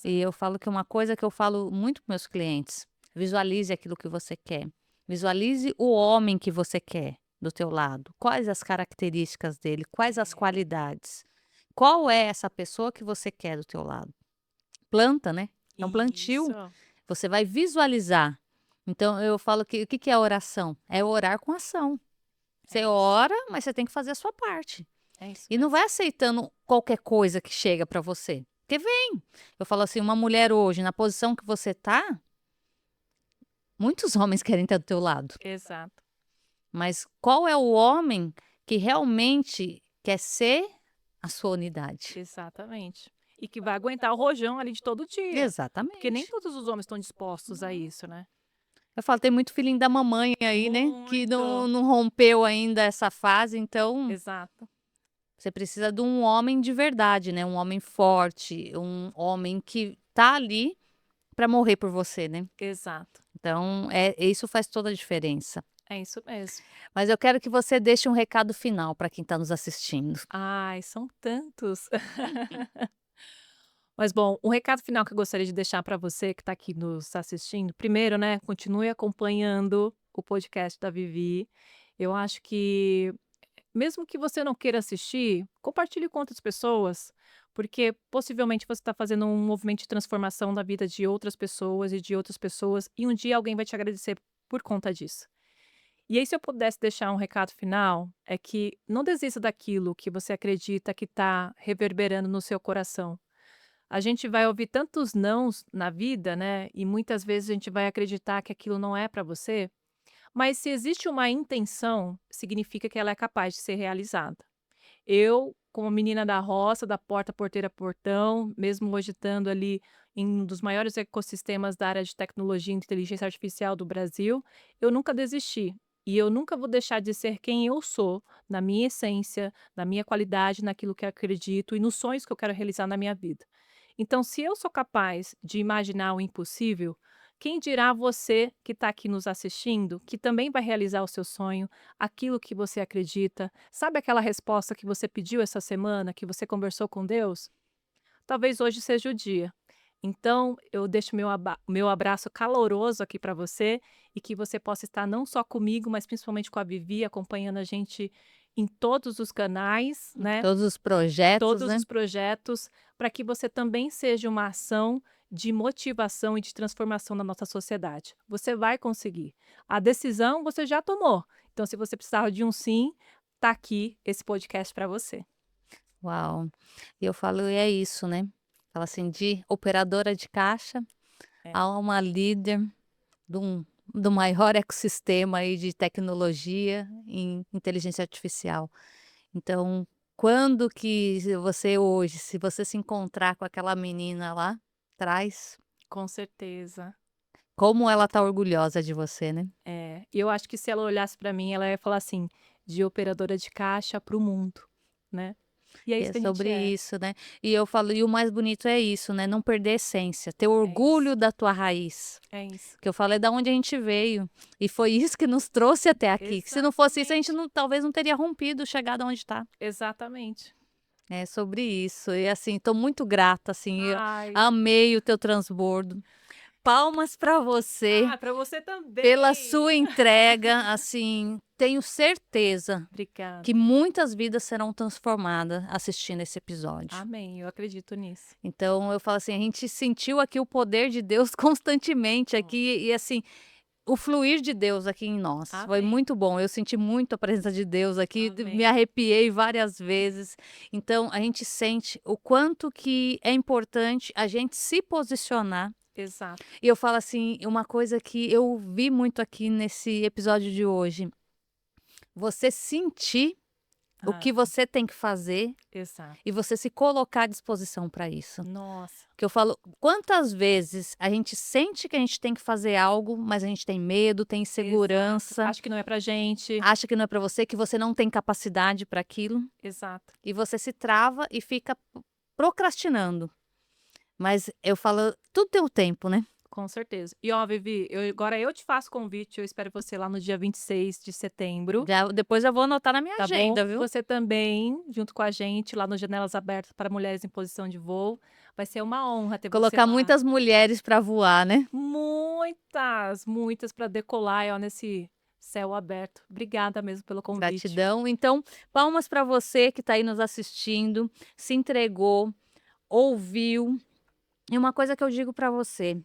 Speaker 2: E eu
Speaker 1: exato.
Speaker 2: falo que uma coisa que eu falo muito para meus clientes: visualize aquilo que você quer. Visualize o homem que você quer do teu lado. Quais as características dele? Quais as
Speaker 1: É,
Speaker 2: qualidades? Qual é essa pessoa que você quer do teu lado? Planta, né? É um plantio.
Speaker 1: isso,
Speaker 2: Você vai visualizar. Então eu falo que o que que é oração? É orar com ação.
Speaker 1: é
Speaker 2: Você
Speaker 1: isso,
Speaker 2: ora, mas você tem que fazer a sua parte.
Speaker 1: é isso
Speaker 2: E não
Speaker 1: mesmo.
Speaker 2: vai aceitando qualquer coisa que chega para você. Porque vem. Eu falo assim, uma mulher hoje, na posição que você tá, muitos homens querem estar do teu lado.
Speaker 1: Exato,
Speaker 2: Mas qual é o homem que realmente quer ser a sua unidade?
Speaker 1: exatamente. E que vai aguentar o rojão ali de todo dia, porque nem
Speaker 2: Exatamente.
Speaker 1: todos os homens estão dispostos a isso, né.
Speaker 2: Eu falo, tem muito filhinho da mamãe aí, né, que
Speaker 1: Muito.
Speaker 2: não rompeu ainda essa fase, então
Speaker 1: Exato,
Speaker 2: você precisa de um homem de verdade, né, um homem forte, um homem que tá ali para morrer por você, né.
Speaker 1: exato.
Speaker 2: Então, isso faz toda a diferença.
Speaker 1: É isso mesmo.
Speaker 2: Mas eu quero que você deixe um recado final para quem está nos assistindo.
Speaker 1: Ai, são tantos. Mas bom, um recado final que eu gostaria de deixar para você que está aqui nos assistindo, primeiro, né, continue acompanhando o podcast da Vivi. Eu acho que mesmo que você não queira assistir, compartilhe com outras pessoas, porque possivelmente você está fazendo um movimento de transformação da vida de outras pessoas e de outras pessoas, e um dia alguém vai te agradecer por conta disso. E aí, se eu pudesse deixar um recado final, é que não desista daquilo que você acredita que está reverberando no seu coração. A gente vai ouvir tantos nãos na vida, né? E muitas vezes a gente vai acreditar que aquilo não é para você, mas se existe uma intenção, significa que ela é capaz de ser realizada. Eu, como menina da roça, da porta, porteira, portão, mesmo hoje estando ali em um dos maiores ecossistemas da área de tecnologia e inteligência artificial do Brasil, eu nunca desisti. E eu nunca vou deixar de ser quem eu sou, na minha essência, na minha qualidade, naquilo que eu acredito e nos sonhos que eu quero realizar na minha vida. Então, se eu sou capaz de imaginar o impossível, quem dirá você que está aqui nos assistindo, que também vai realizar o seu sonho, aquilo que você acredita? Sabe aquela resposta que você pediu essa semana, que você conversou com Deus? Talvez hoje seja o dia. Então, eu deixo meu abraço caloroso aqui para você e que você possa estar não só comigo, mas principalmente com a Vivi, acompanhando a gente em todos os canais, né,
Speaker 2: Todos os projetos,
Speaker 1: todos
Speaker 2: né?
Speaker 1: os projetos, para que você também seja uma ação de motivação e de transformação na nossa sociedade. Você vai conseguir. A decisão você já tomou. Então, se você precisar de um sim, tá aqui esse podcast para você.
Speaker 2: Uau! E eu falo, e é isso, né? Fala assim, de operadora de caixa
Speaker 1: É,
Speaker 2: a uma líder de um do maior ecossistema aí de tecnologia em inteligência artificial. Então, quando que você hoje, se você se encontrar com aquela menina lá atrás,
Speaker 1: com certeza.
Speaker 2: como ela tá orgulhosa de você, né?
Speaker 1: É, e eu acho que se ela olhasse para mim, ela ia falar assim: "De operadora de caixa para o mundo", né. E é
Speaker 2: E
Speaker 1: isso
Speaker 2: é
Speaker 1: que a gente
Speaker 2: sobre
Speaker 1: é.
Speaker 2: isso, né. E eu falo e o mais bonito é isso, né, não perder a essência, ter
Speaker 1: É isso,
Speaker 2: orgulho da tua raiz.
Speaker 1: é isso.
Speaker 2: Que eu falo é da onde a gente veio, e foi isso que nos trouxe até aqui, que se não fosse isso a gente
Speaker 1: Exatamente,
Speaker 2: não talvez não teria rompido, chegado aonde está.
Speaker 1: exatamente.
Speaker 2: É sobre isso, e assim, estou muito grata, assim, eu
Speaker 1: Ai,
Speaker 2: amei o teu transbordo. Palmas para você,
Speaker 1: para você
Speaker 2: pela
Speaker 1: também.
Speaker 2: sua entrega, assim, tenho certeza que
Speaker 1: Obrigada.
Speaker 2: muitas vidas serão transformadas assistindo esse episódio.
Speaker 1: Amém, eu acredito nisso.
Speaker 2: Então eu falo assim, a gente sentiu aqui o poder de Deus constantemente
Speaker 1: Hum,
Speaker 2: aqui e assim, o fluir de Deus aqui em nós. Foi
Speaker 1: amém,
Speaker 2: muito bom. Eu senti muito a presença de Deus aqui, me
Speaker 1: amém.
Speaker 2: arrepiei várias vezes. Então a gente sente o quanto que é importante a gente se posicionar.
Speaker 1: Exato.
Speaker 2: E eu falo assim, uma coisa que eu vi muito aqui nesse episódio de hoje, você sentir o
Speaker 1: Ah,
Speaker 2: que você tem que fazer
Speaker 1: exato.
Speaker 2: e você se colocar à disposição para isso.
Speaker 1: Nossa,
Speaker 2: Que eu falo, quantas vezes a gente sente que a gente tem que fazer algo, mas a gente tem medo, tem
Speaker 1: exato.
Speaker 2: insegurança,
Speaker 1: Acho que não é pra gente.
Speaker 2: acha que não é para você, que você não tem capacidade para aquilo,
Speaker 1: Exato.
Speaker 2: e você se trava e fica procrastinando. Mas eu falo, tudo tem o tempo, né?
Speaker 1: Com certeza. E ó, Vivi, agora eu te faço convite, eu espero você lá no dia 26 de setembro,
Speaker 2: Já, depois eu vou anotar na minha
Speaker 1: tá bom?
Speaker 2: agenda, viu?
Speaker 1: Você também, junto com a gente, lá no Janelas Abertas para Mulheres em Posição de Voo. Vai ser uma honra ter você
Speaker 2: Colocar
Speaker 1: lá.
Speaker 2: muitas mulheres para voar, né?
Speaker 1: Muitas, muitas para decolar, ó, nesse céu aberto. Obrigada mesmo pelo convite.
Speaker 2: Gratidão. Então, palmas para você que está aí nos assistindo, se entregou, ouviu. E uma coisa que eu digo para você: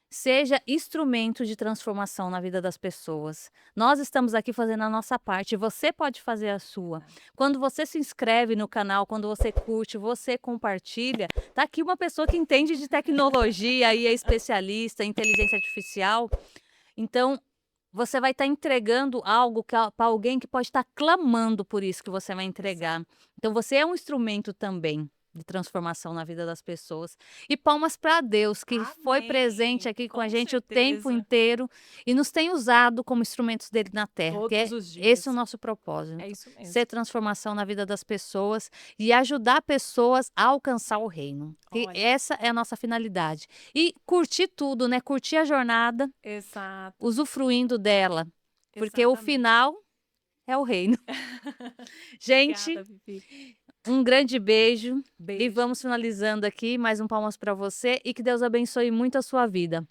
Speaker 2: seja instrumento de transformação na vida das pessoas. Nós estamos aqui fazendo a nossa parte, você pode fazer a sua. Quando você se inscreve no canal, quando você curte, você compartilha, tá aqui uma pessoa que entende de tecnologia e é especialista em inteligência artificial. Então, você vai estar entregando algo para alguém que pode estar clamando por isso que você vai entregar. Então, você é um instrumento também de transformação na vida das pessoas. E palmas para Deus, que foi presente
Speaker 1: Amém.
Speaker 2: aqui com a
Speaker 1: Com
Speaker 2: gente o tempo
Speaker 1: certeza.
Speaker 2: inteiro e nos tem usado como instrumentos dele na terra, que
Speaker 1: Todos
Speaker 2: é
Speaker 1: os
Speaker 2: esse o
Speaker 1: dias.
Speaker 2: nosso propósito.
Speaker 1: É isso mesmo.
Speaker 2: Ser transformação na vida das pessoas e ajudar pessoas a alcançar o reino. Que
Speaker 1: Olha,
Speaker 2: essa é a nossa finalidade. E curtir tudo, né? Curtir a jornada,
Speaker 1: exato,
Speaker 2: usufruindo dela, porque o
Speaker 1: exatamente.
Speaker 2: final é o reino.
Speaker 1: Obrigada,
Speaker 2: Gente,
Speaker 1: Vivi.
Speaker 2: um grande beijo e
Speaker 1: Beijo.
Speaker 2: vamos finalizando aqui mais um palmas para você e que Deus abençoe muito a sua vida.